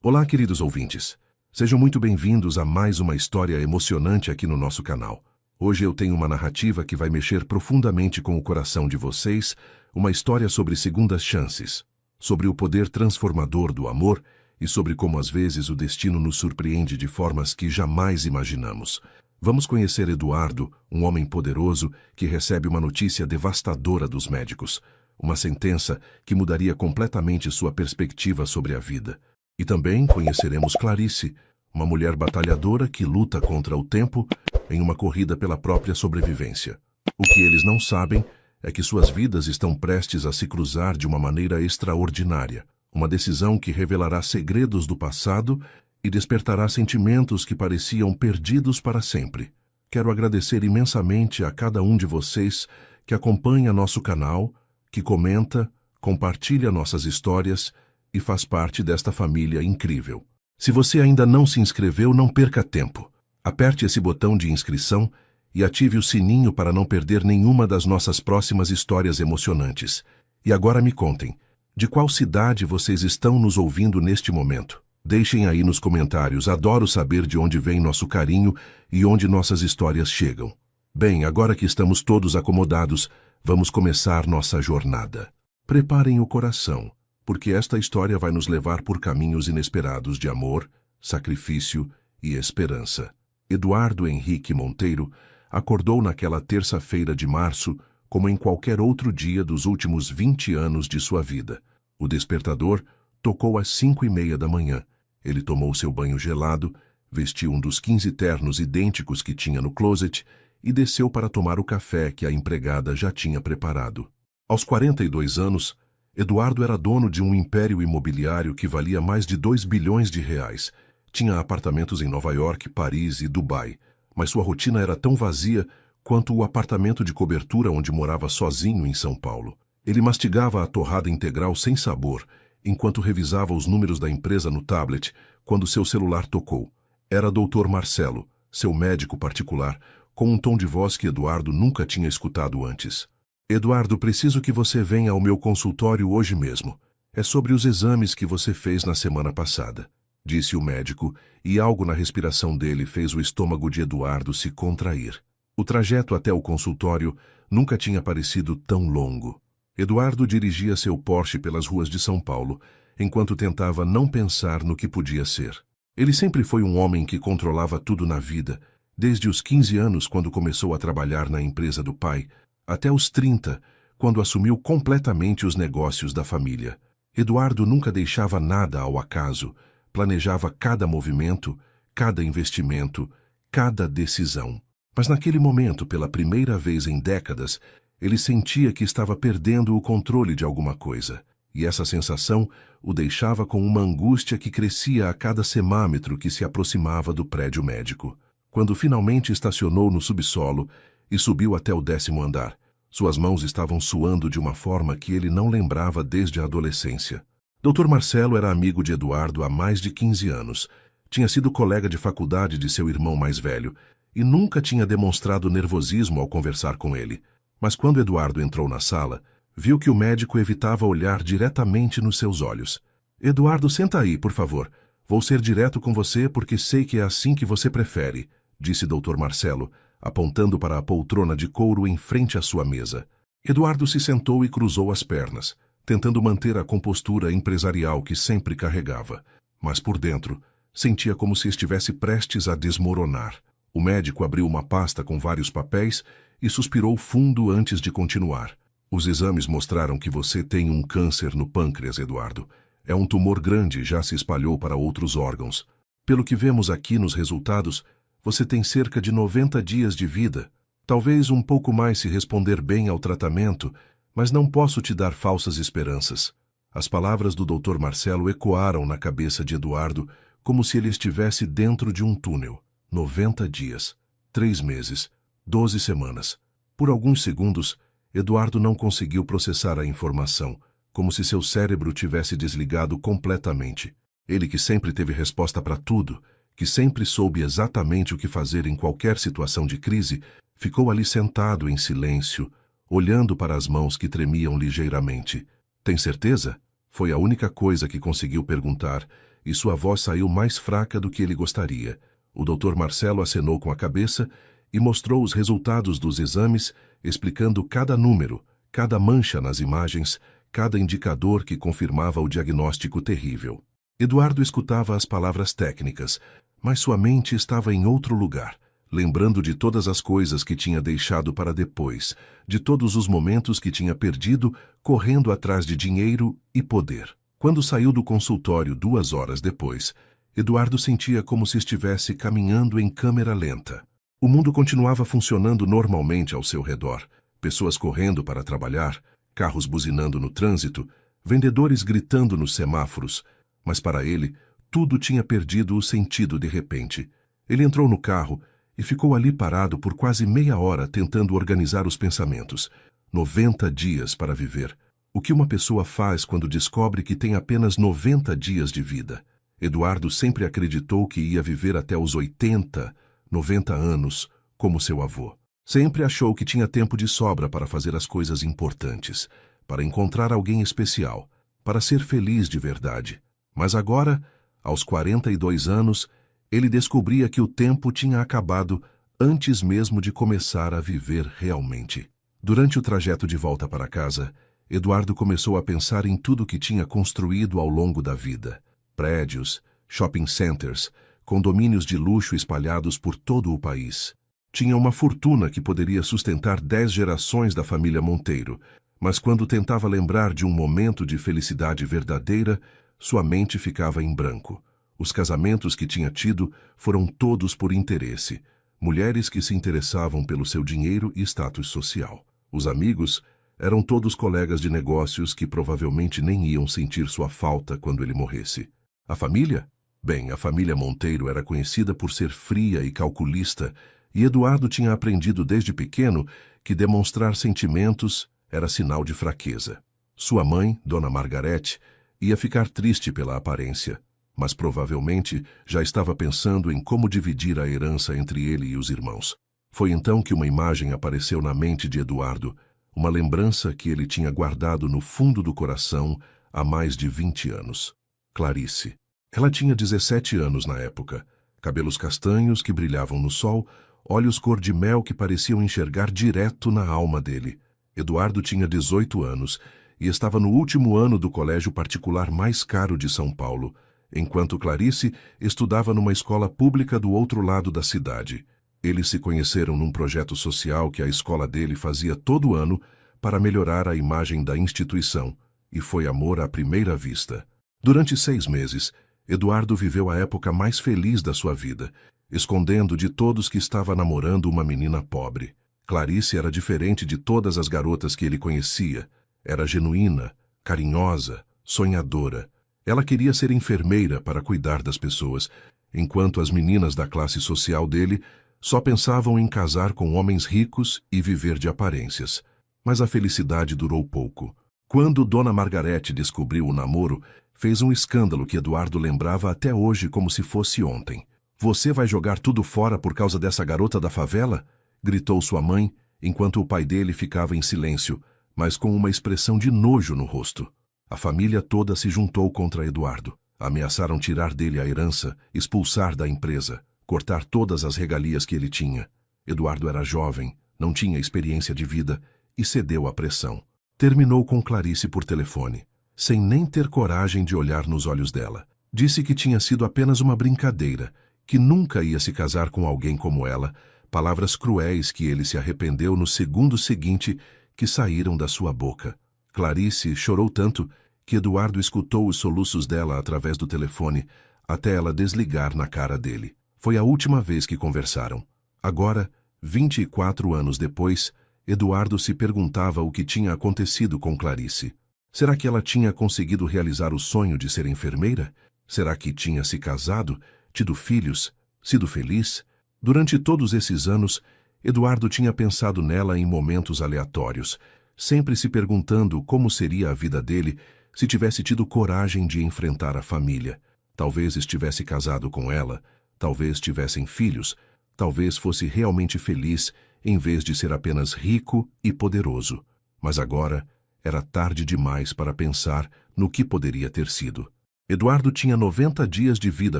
Olá, queridos ouvintes. Sejam muito bem-vindos a mais uma história emocionante aqui no nosso canal. Hoje eu tenho uma narrativa que vai mexer profundamente com o coração de vocês, uma história sobre segundas chances, sobre o poder transformador do amor e sobre como às vezes o destino nos surpreende de formas que jamais imaginamos. Vamos conhecer Eduardo, um homem poderoso que recebe uma notícia devastadora dos médicos, uma sentença que mudaria completamente sua perspectiva sobre a vida. E também conheceremos Clarice, uma mulher batalhadora que luta contra o tempo em uma corrida pela própria sobrevivência. O que eles não sabem é que suas vidas estão prestes a se cruzar de uma maneira extraordinária, uma decisão que revelará segredos do passado e despertará sentimentos que pareciam perdidos para sempre. Quero agradecer imensamente a cada um de vocês que acompanha nosso canal, que comenta, compartilha nossas histórias e faz parte desta família incrível. Se você ainda não se inscreveu, não perca tempo. Aperte esse botão de inscrição e ative o sininho para não perder nenhuma das nossas próximas histórias emocionantes. E agora me contem, de qual cidade vocês estão nos ouvindo neste momento? Deixem aí nos comentários, adoro saber de onde vem nosso carinho e onde nossas histórias chegam. Bem, agora que estamos todos acomodados, vamos começar nossa jornada. Preparem o coração, porque esta história vai nos levar por caminhos inesperados de amor, sacrifício e esperança. Eduardo Henrique Monteiro acordou naquela terça-feira de março como em qualquer outro dia dos últimos 20 anos de sua vida. O despertador tocou às 5:30 da manhã. Ele tomou seu banho gelado, vestiu um dos 15 ternos idênticos que tinha no closet e desceu para tomar o café que a empregada já tinha preparado. Aos 42 anos, Eduardo era dono de um império imobiliário que valia mais de 2 bilhões de reais. Tinha apartamentos em Nova York, Paris e Dubai, mas sua rotina era tão vazia quanto o apartamento de cobertura onde morava sozinho em São Paulo. Ele mastigava a torrada integral sem sabor, enquanto revisava os números da empresa no tablet, quando seu celular tocou. Era Dr. Marcelo, seu médico particular, com um tom de voz que Eduardo nunca tinha escutado antes. Eduardo, preciso que você venha ao meu consultório hoje mesmo. É sobre os exames que você fez na semana passada, disse o médico, e algo na respiração dele fez o estômago de Eduardo se contrair. O trajeto até o consultório nunca tinha parecido tão longo. Eduardo dirigia seu Porsche pelas ruas de São Paulo, enquanto tentava não pensar no que podia ser. Ele sempre foi um homem que controlava tudo na vida, desde os 15 anos, quando começou a trabalhar na empresa do pai, até os 30, quando assumiu completamente os negócios da família. Eduardo nunca deixava nada ao acaso, planejava cada movimento, cada investimento, cada decisão. Mas naquele momento, pela primeira vez em décadas, ele sentia que estava perdendo o controle de alguma coisa. E essa sensação o deixava com uma angústia que crescia a cada semâmetro que se aproximava do prédio médico. Quando finalmente estacionou no subsolo e subiu até o 10º andar, suas mãos estavam suando de uma forma que ele não lembrava desde a adolescência. Dr. Marcelo era amigo de Eduardo há mais de 15 anos. Tinha sido colega de faculdade de seu irmão mais velho e nunca tinha demonstrado nervosismo ao conversar com ele. Mas quando Eduardo entrou na sala, viu que o médico evitava olhar diretamente nos seus olhos. Eduardo, senta aí, por favor. Vou ser direto com você porque sei que é assim que você prefere, disse Dr. Marcelo, apontando para a poltrona de couro em frente à sua mesa. Eduardo se sentou e cruzou as pernas, tentando manter a compostura empresarial que sempre carregava. Mas por dentro, sentia como se estivesse prestes a desmoronar. O médico abriu uma pasta com vários papéis e suspirou fundo antes de continuar. Os exames mostraram que você tem um câncer no pâncreas, Eduardo. É um tumor grande e já se espalhou para outros órgãos. Pelo que vemos aqui nos resultados, você tem cerca de 90 dias de vida. Talvez um pouco mais se responder bem ao tratamento, mas não posso te dar falsas esperanças. As palavras do Dr. Marcelo ecoaram na cabeça de Eduardo como se ele estivesse dentro de um túnel. 90 dias, 3 meses, 12 semanas. Por alguns segundos, Eduardo não conseguiu processar a informação, como se seu cérebro tivesse desligado completamente. Ele que sempre teve resposta para tudo, que sempre soube exatamente o que fazer em qualquer situação de crise, ficou ali sentado em silêncio, olhando para as mãos que tremiam ligeiramente. Tem certeza? Foi a única coisa que conseguiu perguntar, e sua voz saiu mais fraca do que ele gostaria. O Dr. Marcelo acenou com a cabeça e mostrou os resultados dos exames, explicando cada número, cada mancha nas imagens, cada indicador que confirmava o diagnóstico terrível. Eduardo escutava as palavras técnicas, mas sua mente estava em outro lugar, lembrando de todas as coisas que tinha deixado para depois, de todos os momentos que tinha perdido, correndo atrás de dinheiro e poder. Quando saiu do consultório 2 horas depois, Eduardo sentia como se estivesse caminhando em câmera lenta. O mundo continuava funcionando normalmente ao seu redor. Pessoas correndo para trabalhar, carros buzinando no trânsito, vendedores gritando nos semáforos. Mas para ele, tudo tinha perdido o sentido de repente. Ele entrou no carro e ficou ali parado por quase meia hora tentando organizar os pensamentos. 90 dias para viver. O que uma pessoa faz quando descobre que tem apenas 90 dias de vida? Eduardo sempre acreditou que ia viver até os 80, 90 anos, como seu avô. Sempre achou que tinha tempo de sobra para fazer as coisas importantes, para encontrar alguém especial, para ser feliz de verdade. Mas agora, aos 42 anos, ele descobria que o tempo tinha acabado antes mesmo de começar a viver realmente. Durante o trajeto de volta para casa, Eduardo começou a pensar em tudo que tinha construído ao longo da vida. Prédios, shopping centers, condomínios de luxo espalhados por todo o país. Tinha uma fortuna que poderia sustentar 10 gerações da família Monteiro, mas quando tentava lembrar de um momento de felicidade verdadeira, sua mente ficava em branco. Os casamentos que tinha tido foram todos por interesse. Mulheres que se interessavam pelo seu dinheiro e status social. Os amigos eram todos colegas de negócios que provavelmente nem iam sentir sua falta quando ele morresse. A família? Bem, a família Monteiro era conhecida por ser fria e calculista, e Eduardo tinha aprendido desde pequeno que demonstrar sentimentos era sinal de fraqueza. Sua mãe, Dona Margarete, ia ficar triste pela aparência, mas provavelmente já estava pensando em como dividir a herança entre ele e os irmãos. Foi então que uma imagem apareceu na mente de Eduardo, uma lembrança que ele tinha guardado no fundo do coração há mais de 20 anos. Clarice. Ela tinha 17 anos na época, cabelos castanhos que brilhavam no sol, olhos cor de mel que pareciam enxergar direto na alma dele. Eduardo tinha 18 anos e estava no último ano do colégio particular mais caro de São Paulo, enquanto Clarice estudava numa escola pública do outro lado da cidade. Eles se conheceram num projeto social que a escola dele fazia todo ano para melhorar a imagem da instituição, e foi amor à primeira vista. Durante 6 meses, Eduardo viveu a época mais feliz da sua vida, escondendo de todos que estava namorando uma menina pobre. Clarice era diferente de todas as garotas que ele conhecia. Era genuína, carinhosa, sonhadora. Ela queria ser enfermeira para cuidar das pessoas, enquanto as meninas da classe social dele só pensavam em casar com homens ricos e viver de aparências. Mas a felicidade durou pouco. Quando Dona Margarete descobriu o namoro, fez um escândalo que Eduardo lembrava até hoje como se fosse ontem. "Você vai jogar tudo fora por causa dessa garota da favela?" gritou sua mãe, enquanto o pai dele ficava em silêncio, mas com uma expressão de nojo no rosto. A família toda se juntou contra Eduardo. Ameaçaram tirar dele a herança, expulsar da empresa, cortar todas as regalias que ele tinha. Eduardo era jovem, não tinha experiência de vida e cedeu à pressão. Terminou com Clarice por telefone, sem nem ter coragem de olhar nos olhos dela. Disse que tinha sido apenas uma brincadeira, que nunca ia se casar com alguém como ela, palavras cruéis que ele se arrependeu no segundo seguinte que saíram da sua boca. Clarice chorou tanto que Eduardo escutou os soluços dela através do telefone, até ela desligar na cara dele. Foi a última vez que conversaram. Agora, 24 anos depois, Eduardo se perguntava o que tinha acontecido com Clarice. Será que ela tinha conseguido realizar o sonho de ser enfermeira? Será que tinha se casado, tido filhos, sido feliz? Durante todos esses anos, Eduardo tinha pensado nela em momentos aleatórios, sempre se perguntando como seria a vida dele se tivesse tido coragem de enfrentar a família. Talvez estivesse casado com ela, talvez tivessem filhos, talvez fosse realmente feliz em vez de ser apenas rico e poderoso. Mas agora era tarde demais para pensar no que poderia ter sido. Eduardo tinha 90 dias de vida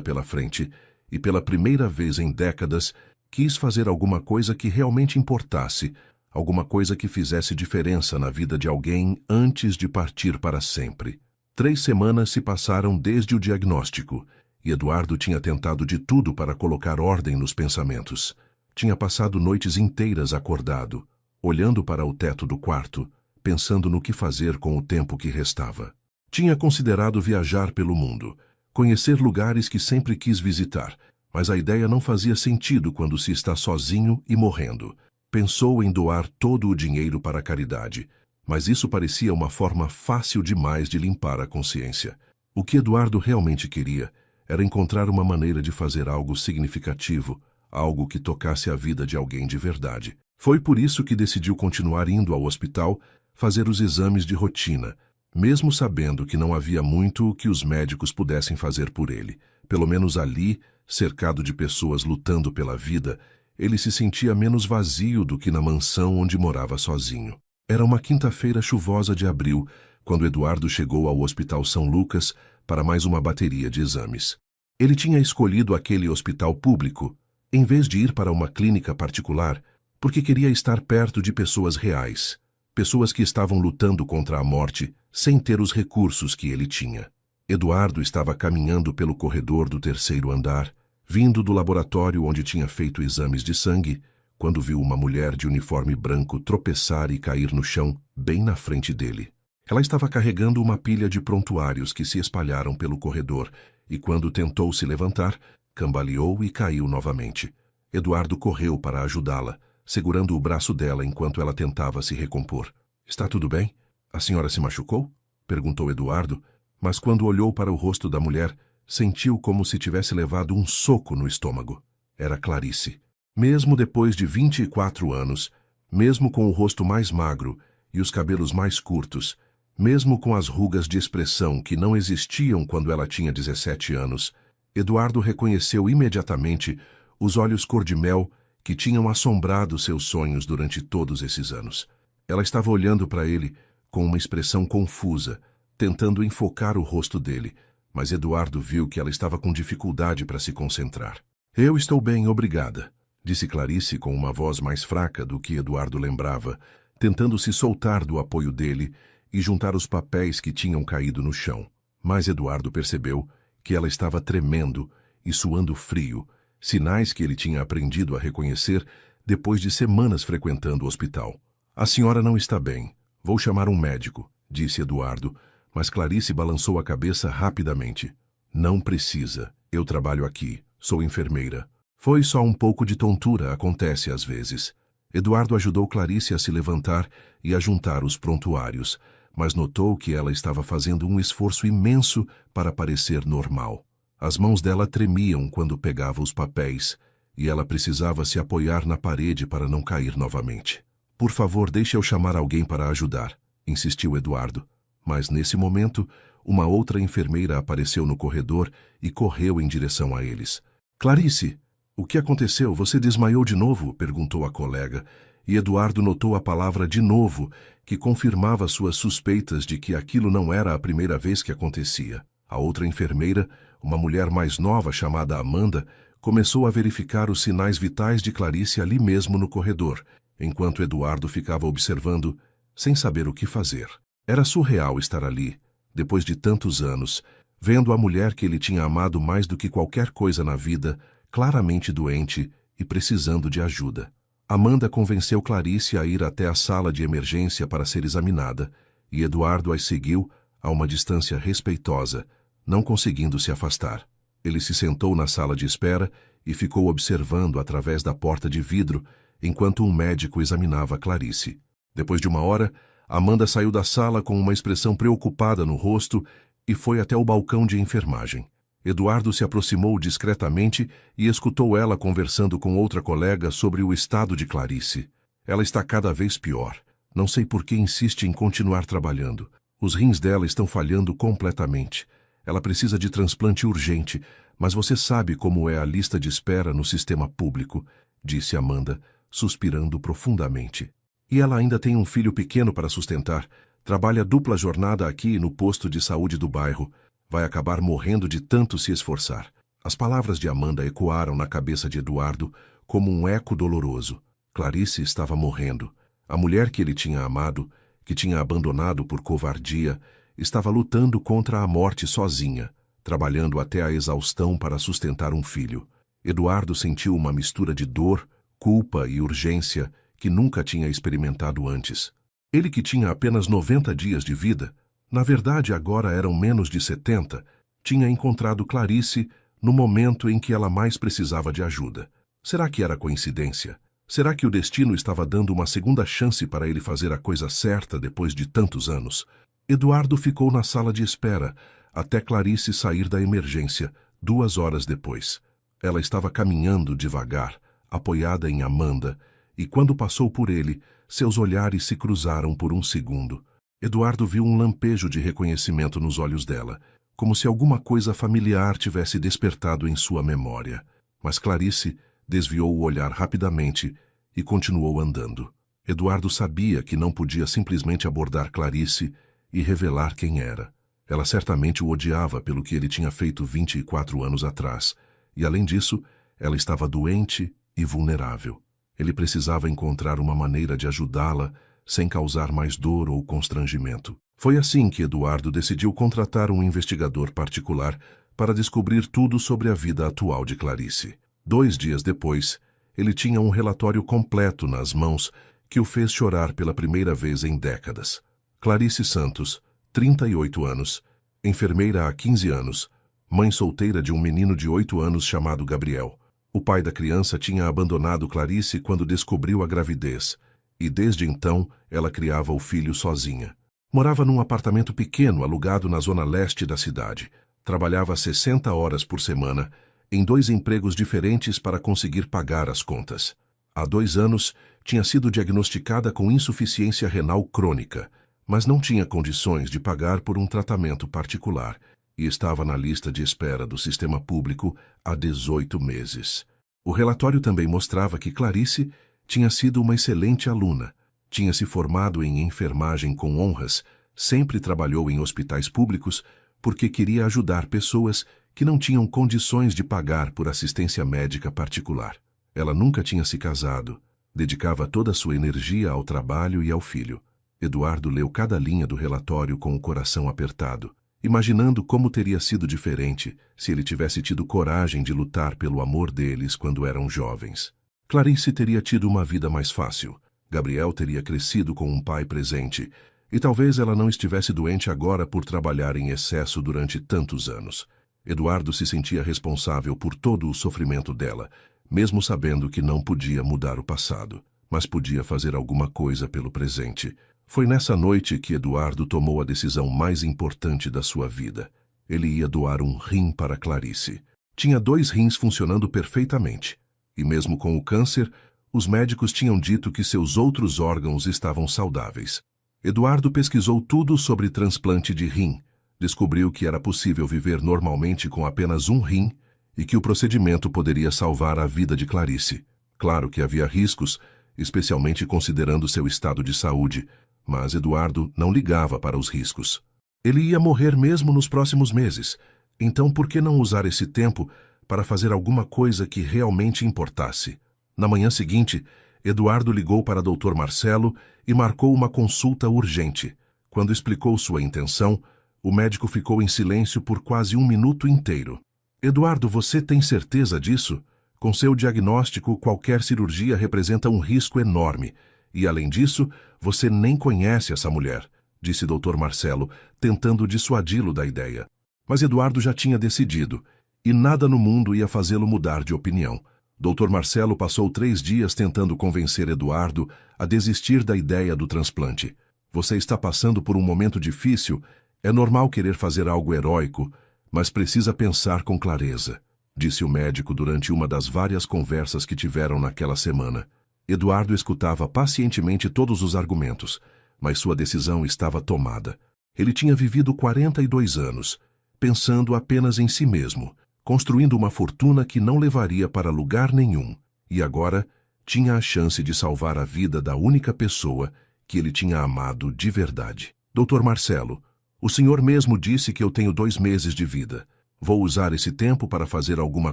pela frente e, pela primeira vez em décadas, quis fazer alguma coisa que realmente importasse, alguma coisa que fizesse diferença na vida de alguém antes de partir para sempre. 3 semanas se passaram desde o diagnóstico e Eduardo tinha tentado de tudo para colocar ordem nos pensamentos. Tinha passado noites inteiras acordado, olhando para o teto do quarto, pensando no que fazer com o tempo que restava. Tinha considerado viajar pelo mundo, conhecer lugares que sempre quis visitar, mas a ideia não fazia sentido quando se está sozinho e morrendo. Pensou em doar todo o dinheiro para a caridade, mas isso parecia uma forma fácil demais de limpar a consciência. O que Eduardo realmente queria era encontrar uma maneira de fazer algo significativo, algo que tocasse a vida de alguém de verdade. Foi por isso que decidiu continuar indo ao hospital fazer os exames de rotina, mesmo sabendo que não havia muito que os médicos pudessem fazer por ele. Pelo menos ali, cercado de pessoas lutando pela vida, ele se sentia menos vazio do que na mansão onde morava sozinho. Era uma quinta-feira chuvosa de abril, quando Eduardo chegou ao Hospital São Lucas para mais uma bateria de exames. Ele tinha escolhido aquele hospital público, em vez de ir para uma clínica particular, porque queria estar perto de pessoas reais, pessoas que estavam lutando contra a morte sem ter os recursos que ele tinha. Eduardo estava caminhando pelo corredor do 3º andar, vindo do laboratório onde tinha feito exames de sangue, quando viu uma mulher de uniforme branco tropeçar e cair no chão bem na frente dele. Ela estava carregando uma pilha de prontuários que se espalharam pelo corredor e, quando tentou se levantar, cambaleou e caiu novamente. Eduardo correu para ajudá-la, segurando o braço dela enquanto ela tentava se recompor. "Está tudo bem? A senhora se machucou?" perguntou Eduardo, mas quando olhou para o rosto da mulher, sentiu como se tivesse levado um soco no estômago. Era Clarice. Mesmo depois de 24 anos, mesmo com o rosto mais magro e os cabelos mais curtos, mesmo com as rugas de expressão que não existiam quando ela tinha 17 anos, Eduardo reconheceu imediatamente os olhos cor-de-mel que tinham assombrado seus sonhos durante todos esses anos. Ela estava olhando para ele com uma expressão confusa, tentando enfocar o rosto dele, mas Eduardo viu que ela estava com dificuldade para se concentrar. "Eu estou bem, obrigada", disse Clarice com uma voz mais fraca do que Eduardo lembrava, tentando se soltar do apoio dele e juntar os papéis que tinham caído no chão. Mas Eduardo percebeu que ela estava tremendo e suando frio, sinais que ele tinha aprendido a reconhecer depois de semanas frequentando o hospital. "A senhora não está bem. Vou chamar um médico", disse Eduardo, mas Clarice balançou a cabeça rapidamente. "Não precisa. Eu trabalho aqui. Sou enfermeira. Foi só um pouco de tontura, acontece às vezes." Eduardo ajudou Clarice a se levantar e a juntar os prontuários, mas notou que ela estava fazendo um esforço imenso para parecer normal. As mãos dela tremiam quando pegava os papéis, e ela precisava se apoiar na parede para não cair novamente. "Por favor, deixe eu chamar alguém para ajudar", insistiu Eduardo. Mas, nesse momento, uma outra enfermeira apareceu no corredor e correu em direção a eles. "Clarice, o que aconteceu? Você desmaiou de novo?" perguntou a colega, e Eduardo notou a palavra "de novo", que confirmava suas suspeitas de que aquilo não era a primeira vez que acontecia. A outra enfermeira, uma mulher mais nova chamada Amanda, começou a verificar os sinais vitais de Clarice ali mesmo no corredor, enquanto Eduardo ficava observando, sem saber o que fazer. Era surreal estar ali, depois de tantos anos, vendo a mulher que ele tinha amado mais do que qualquer coisa na vida, claramente doente e precisando de ajuda. Amanda convenceu Clarice a ir até a sala de emergência para ser examinada, e Eduardo as seguiu a uma distância respeitosa, não conseguindo se afastar. Ele se sentou na sala de espera e ficou observando através da porta de vidro, enquanto um médico examinava Clarice. Depois de uma hora, Amanda saiu da sala com uma expressão preocupada no rosto e foi até o balcão de enfermagem. Eduardo se aproximou discretamente e escutou ela conversando com outra colega sobre o estado de Clarice. "Ela está cada vez pior. Não sei por que insiste em continuar trabalhando. Os rins dela estão falhando completamente. Ela precisa de transplante urgente, mas você sabe como é a lista de espera no sistema público", disse Amanda, suspirando profundamente. "E ela ainda tem um filho pequeno para sustentar. Trabalha dupla jornada aqui no posto de saúde do bairro. Vai acabar morrendo de tanto se esforçar. As palavras de Amanda ecoaram na cabeça de Eduardo como um eco doloroso. Clarice estava morrendo. A mulher que ele tinha amado, que tinha abandonado por covardia, estava lutando contra a morte sozinha, trabalhando até a exaustão para sustentar um filho. Eduardo sentiu uma mistura de dor, culpa e urgência que nunca tinha experimentado antes. Ele que tinha apenas 90 dias de vida, na verdade agora eram menos de 70, tinha encontrado Clarice no momento em que ela mais precisava de ajuda. Será que era coincidência? Será que o destino estava dando uma segunda chance para ele fazer a coisa certa depois de tantos anos? Eduardo ficou na sala de espera até Clarice sair da emergência, 2 horas depois. Ela estava caminhando devagar, apoiada em Amanda, e quando passou por ele, seus olhares se cruzaram por um segundo. Eduardo viu um lampejo de reconhecimento nos olhos dela, como se alguma coisa familiar tivesse despertado em sua memória. Mas Clarice desviou o olhar rapidamente e continuou andando. Eduardo sabia que não podia simplesmente abordar Clarice e revelar quem era. Ela certamente o odiava pelo que ele tinha feito 24 anos atrás, e além disso, ela estava doente e vulnerável. Ele precisava encontrar uma maneira de ajudá-la sem causar mais dor ou constrangimento. Foi assim que Eduardo decidiu contratar um investigador particular para descobrir tudo sobre a vida atual de Clarice. 2 dias depois, ele tinha um relatório completo nas mãos que o fez chorar pela primeira vez em décadas. Clarice Santos, 38 anos, enfermeira há 15 anos, mãe solteira de um menino de 8 anos chamado Gabriel. O pai da criança tinha abandonado Clarice quando descobriu a gravidez, e desde então ela criava o filho sozinha. Morava num apartamento pequeno alugado na zona leste da cidade. Trabalhava 60 horas por semana, em 2 empregos diferentes para conseguir pagar as contas. Há 2 anos, tinha sido diagnosticada com insuficiência renal crônica, mas não tinha condições de pagar por um tratamento particular e estava na lista de espera do sistema público há 18 meses. O relatório também mostrava que Clarice tinha sido uma excelente aluna, tinha se formado em enfermagem com honras, sempre trabalhou em hospitais públicos porque queria ajudar pessoas que não tinham condições de pagar por assistência médica particular. Ela nunca tinha se casado, dedicava toda a sua energia ao trabalho e ao filho. Eduardo leu cada linha do relatório com o coração apertado, imaginando como teria sido diferente se ele tivesse tido coragem de lutar pelo amor deles quando eram jovens. Clarice teria tido uma vida mais fácil. Gabriel teria crescido com um pai presente, e talvez ela não estivesse doente agora por trabalhar em excesso durante tantos anos. Eduardo se sentia responsável por todo o sofrimento dela, mesmo sabendo que não podia mudar o passado, mas podia fazer alguma coisa pelo presente. Foi nessa noite que Eduardo tomou a decisão mais importante da sua vida. Ele ia doar um rim para Clarice. Tinha 2 rins funcionando perfeitamente, e mesmo com o câncer, os médicos tinham dito que seus outros órgãos estavam saudáveis. Eduardo pesquisou tudo sobre transplante de rim, descobriu que era possível viver normalmente com apenas um rim e que o procedimento poderia salvar a vida de Clarice. Claro que havia riscos, especialmente considerando seu estado de saúde, mas Eduardo não ligava para os riscos. Ele ia morrer mesmo nos próximos meses, então por que não usar esse tempo para fazer alguma coisa que realmente importasse? Na manhã seguinte, Eduardo ligou para Dr. Marcelo e marcou uma consulta urgente. Quando explicou sua intenção, o médico ficou em silêncio por quase 1 minuto inteiro. Eduardo, você tem certeza disso? Com seu diagnóstico, qualquer cirurgia representa um risco enorme. E, além disso, você nem conhece essa mulher, disse Dr. Marcelo, tentando dissuadi-lo da ideia. Mas Eduardo já tinha decidido, e nada no mundo ia fazê-lo mudar de opinião. Dr. Marcelo passou 3 dias tentando convencer Eduardo a desistir da ideia do transplante. Você está passando por um momento difícil. É normal querer fazer algo heróico, mas precisa pensar com clareza, disse o médico durante uma das várias conversas que tiveram naquela semana. Eduardo escutava pacientemente todos os argumentos, mas sua decisão estava tomada. Ele tinha vivido 42 anos, pensando apenas em si mesmo, construindo uma fortuna que não levaria para lugar nenhum, e agora tinha a chance de salvar a vida da única pessoa que ele tinha amado de verdade. Dr. Marcelo, O senhor mesmo disse que eu tenho 2 meses de vida. Vou usar esse tempo para fazer alguma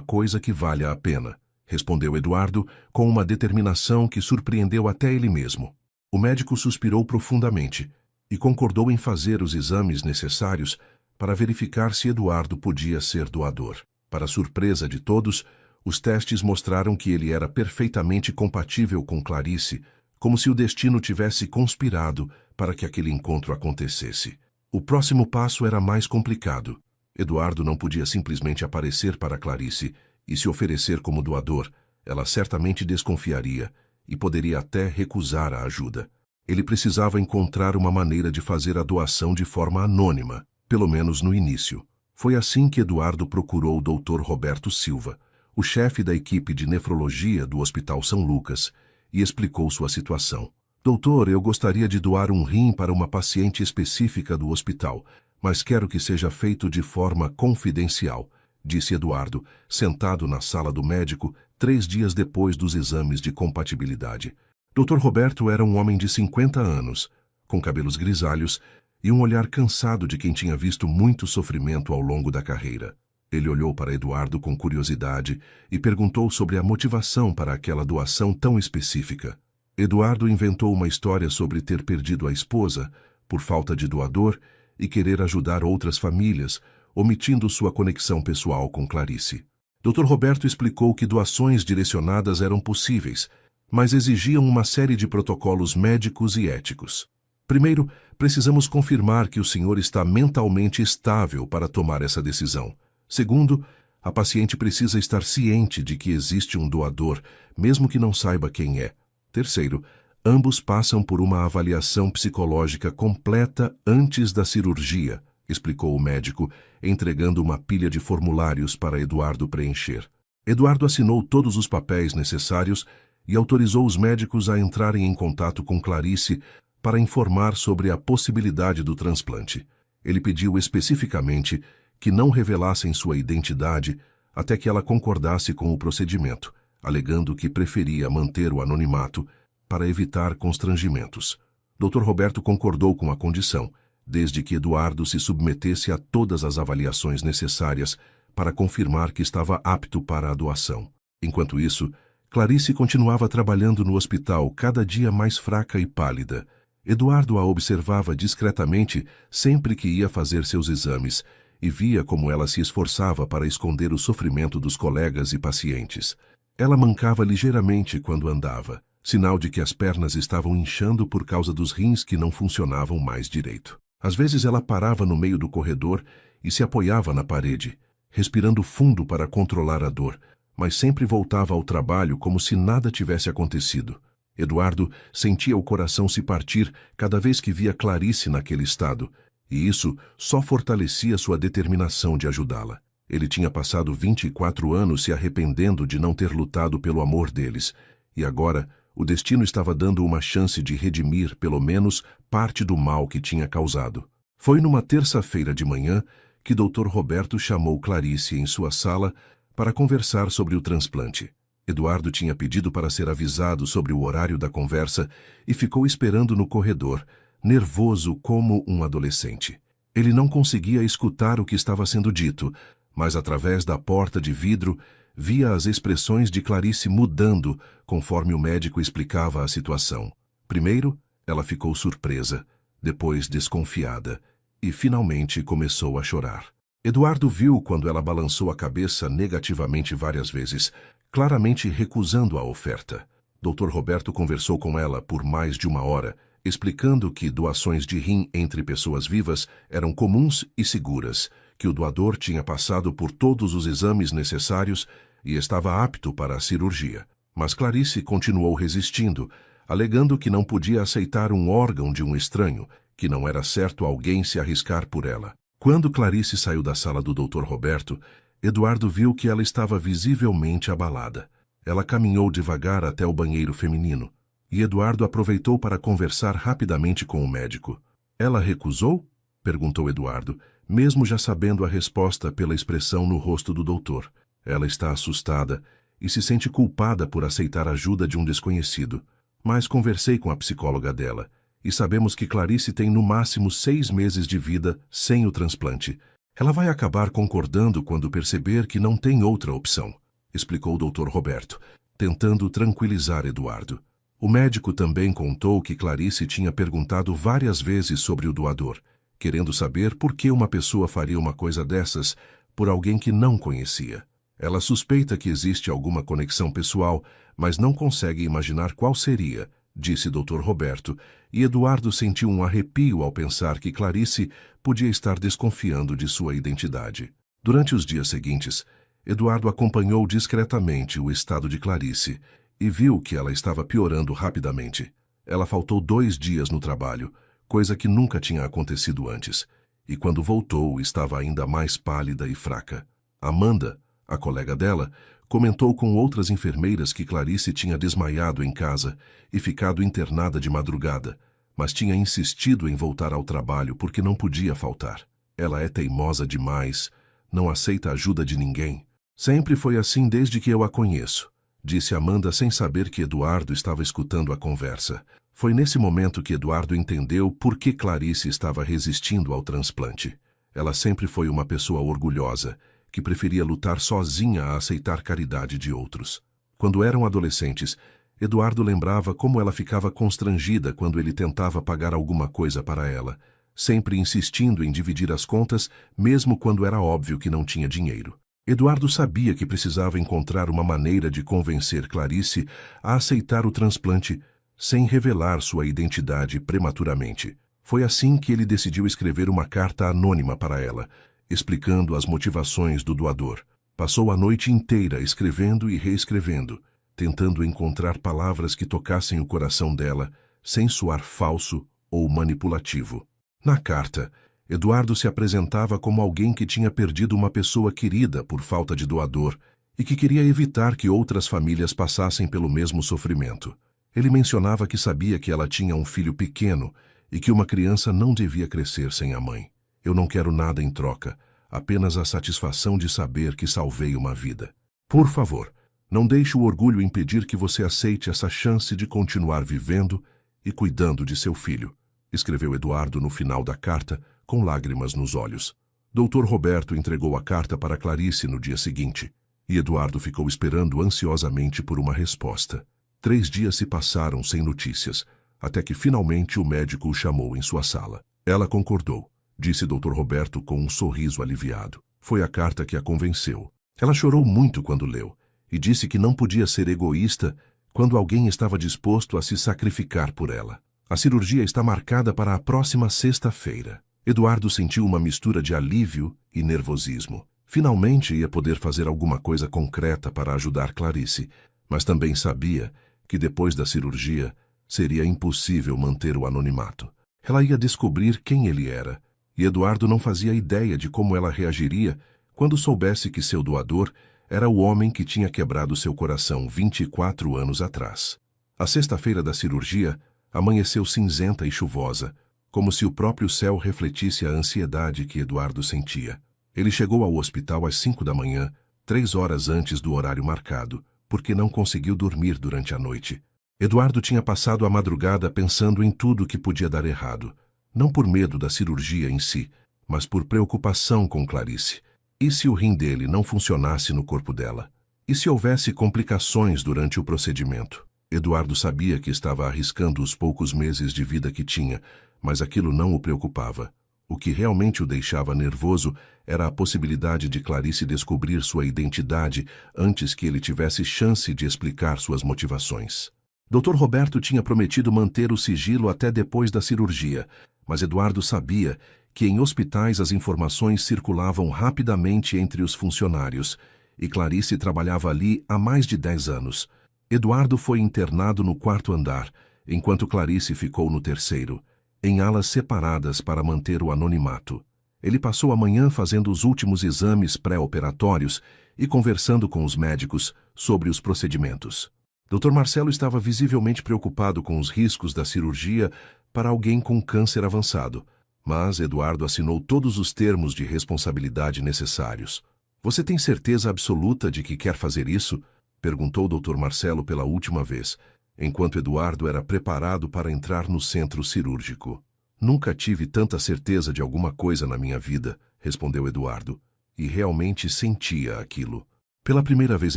coisa que valha a pena, respondeu Eduardo com uma determinação que surpreendeu até ele mesmo. O médico suspirou profundamente e concordou em fazer os exames necessários para verificar se Eduardo podia ser doador. Para surpresa de todos, os testes mostraram que ele era perfeitamente compatível com Clarice, como se o destino tivesse conspirado para que aquele encontro acontecesse. O próximo passo era mais complicado. Eduardo não podia simplesmente aparecer para Clarice e se oferecer como doador. Ela certamente desconfiaria e poderia até recusar a ajuda. Ele precisava encontrar uma maneira de fazer a doação de forma anônima, pelo menos no início. Foi assim que Eduardo procurou o Dr. Roberto Silva, o chefe da equipe de nefrologia do Hospital São Lucas, e explicou sua situação. Doutor, eu gostaria de doar um rim para uma paciente específica do hospital, mas quero que seja feito de forma confidencial, disse Eduardo, sentado na sala do médico 3 dias depois dos exames de compatibilidade. Dr. Roberto era um homem de 50 anos, com cabelos grisalhos e um olhar cansado de quem tinha visto muito sofrimento ao longo da carreira. Ele olhou para Eduardo com curiosidade e perguntou sobre a motivação para aquela doação tão específica. Eduardo inventou uma história sobre ter perdido a esposa por falta de doador e querer ajudar outras famílias, omitindo sua conexão pessoal com Clarice. Dr. Roberto explicou que doações direcionadas eram possíveis, mas exigiam uma série de protocolos médicos e éticos. Primeiro, precisamos confirmar que o senhor está mentalmente estável para tomar essa decisão. Segundo, a paciente precisa estar ciente de que existe um doador, mesmo que não saiba quem é. Terceiro, ambos passam por uma avaliação psicológica completa antes da cirurgia, explicou o médico, entregando uma pilha de formulários para Eduardo preencher. Eduardo assinou todos os papéis necessários e autorizou os médicos a entrarem em contato com Clarice para informar sobre a possibilidade do transplante. Ele pediu especificamente que não revelassem sua identidade até que ela concordasse com o procedimento, alegando que preferia manter o anonimato para evitar constrangimentos. Dr. Roberto concordou com a condição, desde que Eduardo se submetesse a todas as avaliações necessárias para confirmar que estava apto para a doação. Enquanto isso, Clarice continuava trabalhando no hospital, cada dia mais fraca e pálida. Eduardo a observava discretamente sempre que ia fazer seus exames e via como ela se esforçava para esconder o sofrimento dos colegas e pacientes. Ela mancava ligeiramente quando andava, sinal de que as pernas estavam inchando por causa dos rins que não funcionavam mais direito. Às vezes ela parava no meio do corredor e se apoiava na parede, respirando fundo para controlar a dor, mas sempre voltava ao trabalho como se nada tivesse acontecido. Eduardo sentia o coração se partir cada vez que via Clarice naquele estado, e isso só fortalecia sua determinação de ajudá-la. Ele tinha passado 24 anos se arrependendo de não ter lutado pelo amor deles, e agora o destino estava dando uma chance de redimir pelo menos parte do mal que tinha causado. Foi numa terça-feira de manhã que Dr. Roberto chamou Clarice em sua sala para conversar sobre o transplante. Eduardo tinha pedido para ser avisado sobre o horário da conversa e ficou esperando no corredor, nervoso como um adolescente. Ele não conseguia escutar o que estava sendo dito, mas através da porta de vidro via as expressões de Clarice mudando conforme o médico explicava a situação. Primeiro, ela ficou surpresa, depois desconfiada e finalmente começou a chorar. Eduardo viu quando ela balançou a cabeça negativamente várias vezes, claramente recusando a oferta. Dr. Roberto conversou com ela por mais de 1 hora, explicando que doações de rim entre pessoas vivas eram comuns e seguras, que o doador tinha passado por todos os exames necessários e estava apto para a cirurgia. Mas Clarice continuou resistindo, alegando que não podia aceitar um órgão de um estranho, que não era certo alguém se arriscar por ela. Quando Clarice saiu da sala do Dr. Roberto, Eduardo viu que ela estava visivelmente abalada. Ela caminhou devagar até o banheiro feminino, e Eduardo aproveitou para conversar rapidamente com o médico. Ela recusou? Perguntou Eduardo, mesmo já sabendo a resposta pela expressão no rosto do doutor. Ela está assustada e se sente culpada por aceitar a ajuda de um desconhecido. Mas conversei com a psicóloga dela, e sabemos que Clarice tem no máximo 6 meses de vida sem o transplante. Ela vai acabar concordando quando perceber que não tem outra opção, explicou o Dr. Roberto, tentando tranquilizar Eduardo. O médico também contou que Clarice tinha perguntado várias vezes sobre o doador, querendo saber por que uma pessoa faria uma coisa dessas por alguém que não conhecia. Ela suspeita que existe alguma conexão pessoal, mas não consegue imaginar qual seria, disse Dr. Roberto, e Eduardo sentiu um arrepio ao pensar que Clarice podia estar desconfiando de sua identidade. Durante os dias seguintes, Eduardo acompanhou discretamente o estado de Clarice e viu que ela estava piorando rapidamente. Ela faltou 2 dias no trabalho, coisa que nunca tinha acontecido antes, e quando voltou estava ainda mais pálida e fraca. Amanda, a colega dela, comentou com outras enfermeiras que Clarice tinha desmaiado em casa e ficado internada de madrugada, mas tinha insistido em voltar ao trabalho porque não podia faltar. Ela é teimosa demais, não aceita ajuda de ninguém. Sempre foi assim desde que eu a conheço, disse Amanda sem saber que Eduardo estava escutando a conversa. Foi nesse momento que Eduardo entendeu por que Clarice estava resistindo ao transplante. Ela sempre foi uma pessoa orgulhosa, que preferia lutar sozinha a aceitar caridade de outros. Quando eram adolescentes, Eduardo lembrava como ela ficava constrangida quando ele tentava pagar alguma coisa para ela, sempre insistindo em dividir as contas, mesmo quando era óbvio que não tinha dinheiro. Eduardo sabia que precisava encontrar uma maneira de convencer Clarice a aceitar o transplante sem revelar sua identidade prematuramente. Foi assim que ele decidiu escrever uma carta anônima para ela, explicando as motivações do doador. Passou a noite inteira escrevendo e reescrevendo, tentando encontrar palavras que tocassem o coração dela, sem soar falso ou manipulativo. Na carta, Eduardo se apresentava como alguém que tinha perdido uma pessoa querida por falta de doador e que queria evitar que outras famílias passassem pelo mesmo sofrimento. Ele mencionava que sabia que ela tinha um filho pequeno e que uma criança não devia crescer sem a mãe. Eu não quero nada em troca, apenas a satisfação de saber que salvei uma vida. Por favor, não deixe o orgulho impedir que você aceite essa chance de continuar vivendo e cuidando de seu filho, escreveu Eduardo no final da carta, com lágrimas nos olhos. Dr. Roberto entregou a carta para Clarice no dia seguinte, e Eduardo ficou esperando ansiosamente por uma resposta. 3 dias se passaram sem notícias, até que finalmente o médico o chamou em sua sala. Ela concordou, disse Dr. Roberto com um sorriso aliviado. Foi a carta que a convenceu. Ela chorou muito quando leu, e disse que não podia ser egoísta quando alguém estava disposto a se sacrificar por ela. A cirurgia está marcada para a próxima sexta-feira. Eduardo sentiu uma mistura de alívio e nervosismo. Finalmente ia poder fazer alguma coisa concreta para ajudar Clarice, mas também sabia que depois da cirurgia seria impossível manter o anonimato. Ela ia descobrir quem ele era, e Eduardo não fazia ideia de como ela reagiria quando soubesse que seu doador era o homem que tinha quebrado seu coração 24 anos atrás. A sexta-feira da cirurgia amanheceu cinzenta e chuvosa, como se o próprio céu refletisse a ansiedade que Eduardo sentia. Ele chegou ao hospital às 5 da manhã, 3 horas antes do horário marcado, porque não conseguiu dormir durante a noite. Eduardo tinha passado a madrugada pensando em tudo que podia dar errado, não por medo da cirurgia em si, mas por preocupação com Clarice. E se o rim dele não funcionasse no corpo dela? E se houvesse complicações durante o procedimento? Eduardo sabia que estava arriscando os poucos meses de vida que tinha, mas aquilo não o preocupava. O que realmente o deixava nervoso era a possibilidade de Clarice descobrir sua identidade antes que ele tivesse chance de explicar suas motivações. Dr. Roberto tinha prometido manter o sigilo até depois da cirurgia, mas Eduardo sabia que em hospitais as informações circulavam rapidamente entre os funcionários, e Clarice trabalhava ali há mais de 10 anos. Eduardo foi internado no 4º andar, enquanto Clarice ficou no 3º, em alas separadas para manter o anonimato. Ele passou a manhã fazendo os últimos exames pré-operatórios e conversando com os médicos sobre os procedimentos. Dr. Marcelo estava visivelmente preocupado com os riscos da cirurgia para alguém com câncer avançado, mas Eduardo assinou todos os termos de responsabilidade necessários. "Você tem certeza absoluta de que quer fazer isso?" perguntou o Dr. Marcelo pela última vez, enquanto Eduardo era preparado para entrar no centro cirúrgico. Nunca tive tanta certeza de alguma coisa na minha vida, respondeu Eduardo, e realmente sentia aquilo. Pela primeira vez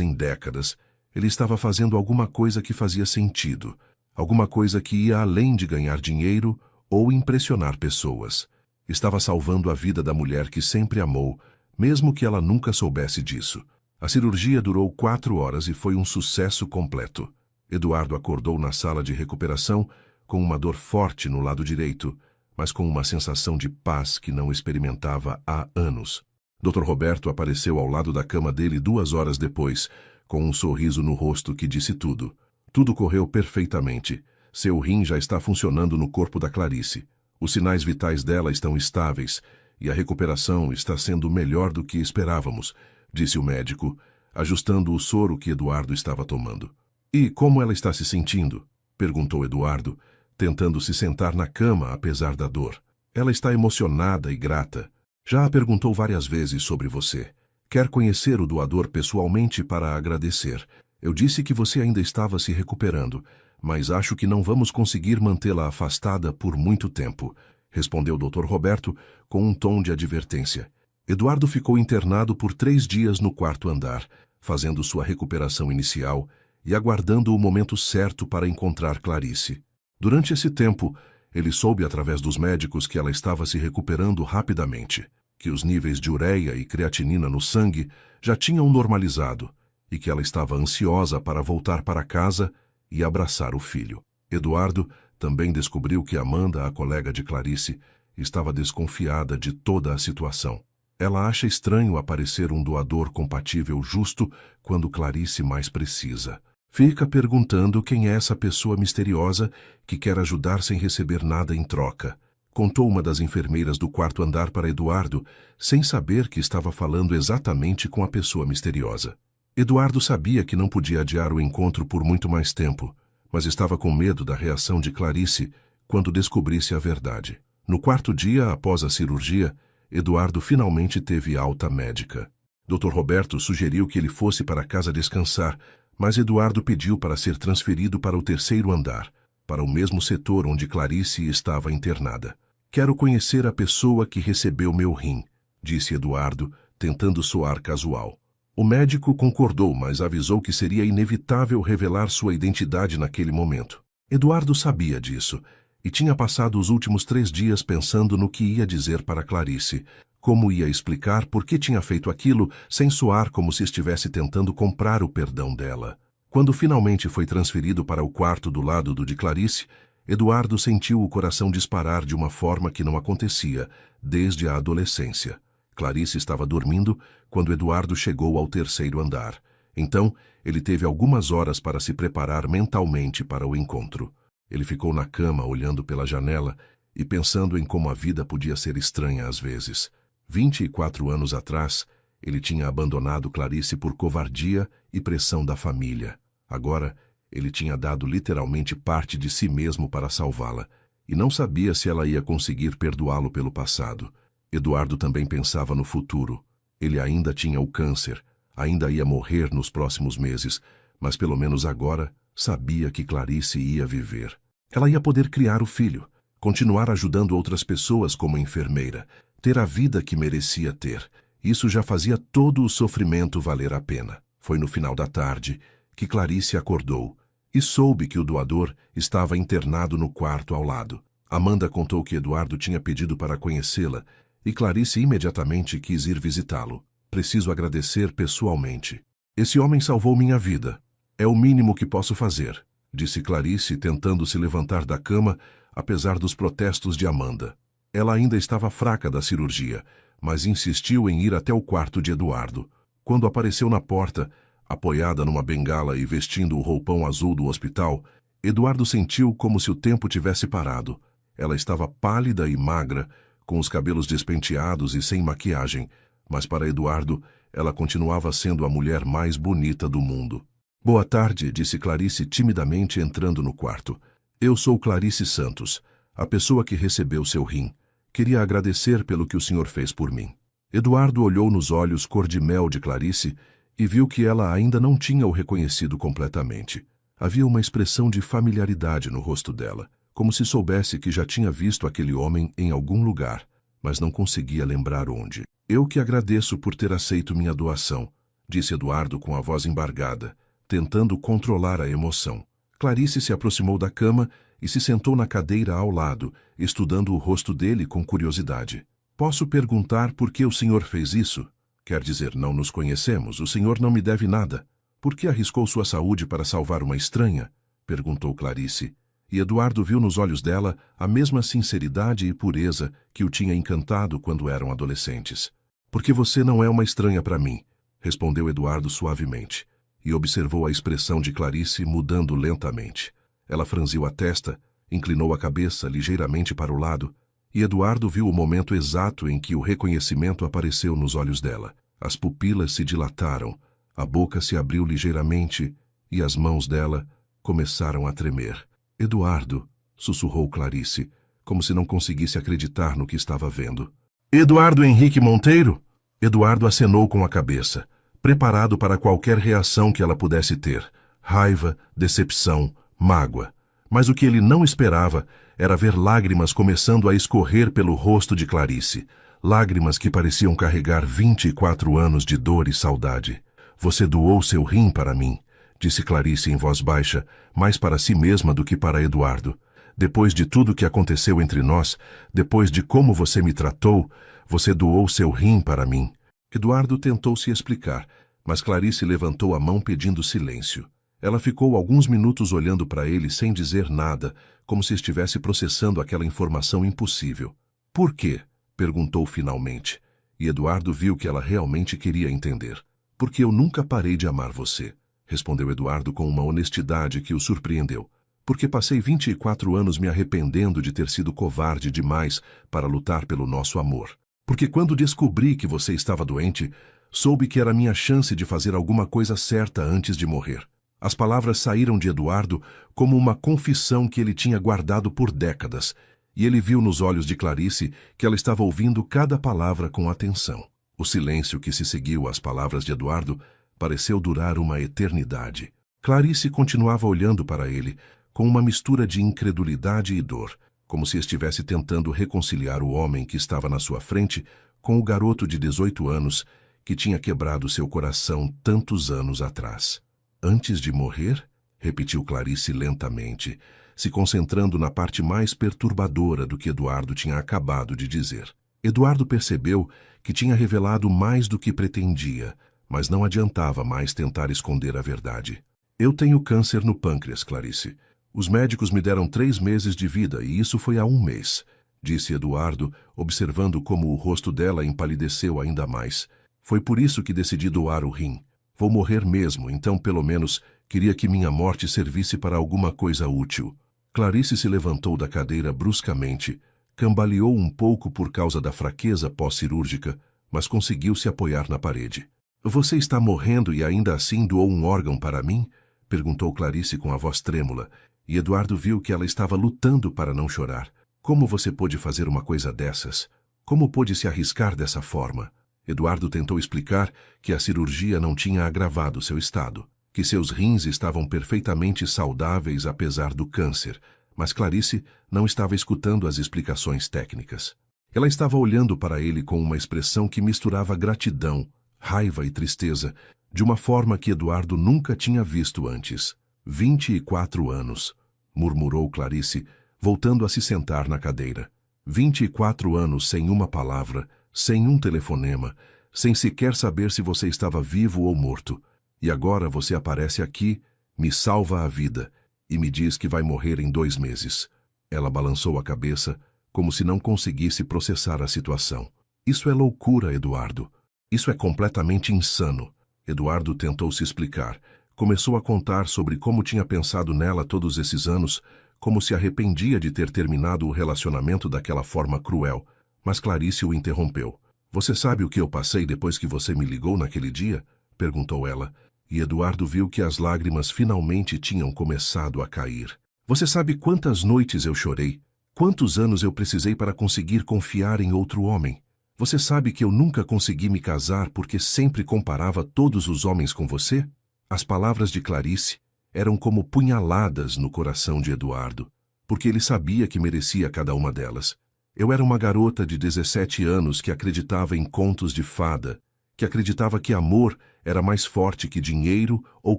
em décadas, ele estava fazendo alguma coisa que fazia sentido, alguma coisa que ia além de ganhar dinheiro ou impressionar pessoas. Estava salvando a vida da mulher que sempre amou, mesmo que ela nunca soubesse disso. A cirurgia durou 4 horas e foi um sucesso completo. Eduardo acordou na sala de recuperação com uma dor forte no lado direito, mas com uma sensação de paz que não experimentava há anos. Dr. Roberto apareceu ao lado da cama dele 2 horas depois, com um sorriso no rosto que disse tudo. Tudo correu perfeitamente. Seu rim já está funcionando no corpo da Clarice. Os sinais vitais dela estão estáveis e a recuperação está sendo melhor do que esperávamos, disse o médico, ajustando o soro que Eduardo estava tomando. E como ela está se sentindo? Perguntou Eduardo, tentando se sentar na cama apesar da dor. Ela está emocionada e grata. Já a perguntou várias vezes sobre você. Quer conhecer o doador pessoalmente para agradecer. Eu disse que você ainda estava se recuperando, mas acho que não vamos conseguir mantê-la afastada por muito tempo, respondeu o Dr. Roberto com um tom de advertência. Eduardo ficou internado por 3 dias no 4º andar, fazendo sua recuperação inicial e aguardando o momento certo para encontrar Clarice. Durante esse tempo, ele soube através dos médicos que ela estava se recuperando rapidamente, que os níveis de ureia e creatinina no sangue já tinham normalizado e que ela estava ansiosa para voltar para casa e abraçar o filho. Eduardo também descobriu que Amanda, a colega de Clarice, estava desconfiada de toda a situação. Ela acha estranho aparecer um doador compatível justo quando Clarice mais precisa. Fica perguntando quem é essa pessoa misteriosa que quer ajudar sem receber nada em troca. Contou uma das enfermeiras do 4º andar para Eduardo, sem saber que estava falando exatamente com a pessoa misteriosa. Eduardo sabia que não podia adiar o encontro por muito mais tempo, mas estava com medo da reação de Clarice quando descobrisse a verdade. No 4º dia após a cirurgia, Eduardo finalmente teve alta médica. Dr. Roberto sugeriu que ele fosse para casa descansar, mas Eduardo pediu para ser transferido para o 3º andar, para o mesmo setor onde Clarice estava internada. Quero conhecer a pessoa que recebeu meu rim, disse Eduardo, tentando soar casual. O médico concordou, mas avisou que seria inevitável revelar sua identidade naquele momento. Eduardo sabia disso, e tinha passado os últimos 3 dias pensando no que ia dizer para Clarice, como ia explicar por que tinha feito aquilo sem soar como se estivesse tentando comprar o perdão dela. Quando finalmente foi transferido para o quarto do lado do de Clarice, Eduardo sentiu o coração disparar de uma forma que não acontecia desde a adolescência. Clarice estava dormindo quando Eduardo chegou ao 3º andar. Então, ele teve algumas horas para se preparar mentalmente para o encontro. Ele ficou na cama olhando pela janela e pensando em como a vida podia ser estranha às vezes. 24 anos atrás, ele tinha abandonado Clarice por covardia e pressão da família. Agora, ele tinha dado literalmente parte de si mesmo para salvá-la, e não sabia se ela ia conseguir perdoá-lo pelo passado. Eduardo também pensava no futuro. Ele ainda tinha o câncer, ainda ia morrer nos próximos meses, mas pelo menos agora sabia que Clarice ia viver. Ela ia poder criar o filho, continuar ajudando outras pessoas como enfermeira, ter a vida que merecia ter. Isso já fazia todo o sofrimento valer a pena. Foi no final da tarde que Clarice acordou e soube que o doador estava internado no quarto ao lado. Amanda contou que Eduardo tinha pedido para conhecê-la e Clarice imediatamente quis ir visitá-lo. Preciso agradecer pessoalmente. Esse homem salvou minha vida. É o mínimo que posso fazer, disse Clarice, tentando se levantar da cama, apesar dos protestos de Amanda. Ela ainda estava fraca da cirurgia, mas insistiu em ir até o quarto de Eduardo. Quando apareceu na porta, apoiada numa bengala e vestindo o roupão azul do hospital, Eduardo sentiu como se o tempo tivesse parado. Ela estava pálida e magra, com os cabelos despenteados e sem maquiagem, mas para Eduardo, ela continuava sendo a mulher mais bonita do mundo. Boa tarde, disse Clarice timidamente entrando no quarto. Eu sou Clarice Santos, a pessoa que recebeu seu rim. Queria agradecer pelo que o senhor fez por mim. Eduardo olhou nos olhos cor de mel de Clarice e viu que ela ainda não tinha o reconhecido completamente. Havia uma expressão de familiaridade no rosto dela, como se soubesse que já tinha visto aquele homem em algum lugar, mas não conseguia lembrar onde. Eu que agradeço por ter aceito minha doação, disse Eduardo com a voz embargada, tentando controlar a emoção. Clarice se aproximou da cama e se sentou na cadeira ao lado, estudando o rosto dele com curiosidade. Posso perguntar por que o senhor fez isso? Quer dizer, não nos conhecemos, o senhor não me deve nada. Por que arriscou sua saúde para salvar uma estranha? Perguntou Clarice, e Eduardo viu nos olhos dela a mesma sinceridade e pureza que o tinha encantado quando eram adolescentes. Porque você não é uma estranha para mim, respondeu Eduardo suavemente, e observou a expressão de Clarice mudando lentamente. Ela franziu a testa, inclinou a cabeça ligeiramente para o lado, e Eduardo viu o momento exato em que o reconhecimento apareceu nos olhos dela. As pupilas se dilataram, a boca se abriu ligeiramente e as mãos dela começaram a tremer. Eduardo, sussurrou Clarice, como se não conseguisse acreditar no que estava vendo. Eduardo Henrique Monteiro? Eduardo acenou com a cabeça, preparado para qualquer reação que ela pudesse ter. Raiva, decepção, mágoa. Mas o que ele não esperava era ver lágrimas começando a escorrer pelo rosto de Clarice. Lágrimas que pareciam carregar 24 anos de dor e saudade. Você doou seu rim para mim, disse Clarice em voz baixa, mais para si mesma do que para Eduardo. Depois de tudo que aconteceu entre nós, depois de como você me tratou, você doou seu rim para mim. Eduardo tentou se explicar, mas Clarice levantou a mão pedindo silêncio. Ela ficou alguns minutos olhando para ele sem dizer nada, como se estivesse processando aquela informação impossível. Por quê? Perguntou finalmente, e Eduardo viu que ela realmente queria entender. Porque eu nunca parei de amar você, respondeu Eduardo com uma honestidade que o surpreendeu. Porque passei 24 anos me arrependendo de ter sido covarde demais para lutar pelo nosso amor. Porque quando descobri que você estava doente, soube que era minha chance de fazer alguma coisa certa antes de morrer. As palavras saíram de Eduardo como uma confissão que ele tinha guardado por décadas, e ele viu nos olhos de Clarice que ela estava ouvindo cada palavra com atenção. O silêncio que se seguiu às palavras de Eduardo pareceu durar uma eternidade. Clarice continuava olhando para ele, com uma mistura de incredulidade e dor, como se estivesse tentando reconciliar o homem que estava na sua frente com o garoto de 18 anos que tinha quebrado seu coração tantos anos atrás. Antes de morrer? Repetiu Clarice lentamente, se concentrando na parte mais perturbadora do que Eduardo tinha acabado de dizer. Eduardo percebeu que tinha revelado mais do que pretendia, mas não adiantava mais tentar esconder a verdade. Eu tenho câncer no pâncreas, Clarice. Os médicos me deram 3 meses de vida e isso foi há 1 mês, disse Eduardo, observando como o rosto dela empalideceu ainda mais. Foi por isso que decidi doar o rim. Vou morrer mesmo, então pelo menos queria que minha morte servisse para alguma coisa útil. Clarice se levantou da cadeira bruscamente, cambaleou um pouco por causa da fraqueza pós-cirúrgica, mas conseguiu se apoiar na parede. Você está morrendo e ainda assim doou um órgão para mim? Perguntou Clarice com a voz trêmula, e Eduardo viu que ela estava lutando para não chorar. Como você pôde fazer uma coisa dessas? Como pôde se arriscar dessa forma? Eduardo tentou explicar que a cirurgia não tinha agravado seu estado, que seus rins estavam perfeitamente saudáveis apesar do câncer, mas Clarice não estava escutando as explicações técnicas. Ela estava olhando para ele com uma expressão que misturava gratidão, raiva e tristeza, de uma forma que Eduardo nunca tinha visto antes. 24 anos, murmurou Clarice, voltando a se sentar na cadeira. 24 anos sem uma palavra, sem um telefonema, sem sequer saber se você estava vivo ou morto. E agora você aparece aqui, me salva a vida e me diz que vai morrer em 2 meses. Ela balançou a cabeça, como se não conseguisse processar a situação. Isso é loucura, Eduardo. Isso é completamente insano. Eduardo tentou se explicar. Começou a contar sobre como tinha pensado nela todos esses anos, como se arrependia de ter terminado o relacionamento daquela forma cruel. Mas Clarice o interrompeu. Você sabe o que eu passei depois que você me ligou naquele dia? Perguntou ela, e Eduardo viu que as lágrimas finalmente tinham começado a cair. Você sabe quantas noites eu chorei? Quantos anos eu precisei para conseguir confiar em outro homem? Você sabe que eu nunca consegui me casar porque sempre comparava todos os homens com você? As palavras de Clarice, eram como punhaladas no coração de Eduardo, porque ele sabia que merecia cada uma delas. Eu era uma garota de 17 anos que acreditava em contos de fada, que acreditava que amor era mais forte que dinheiro ou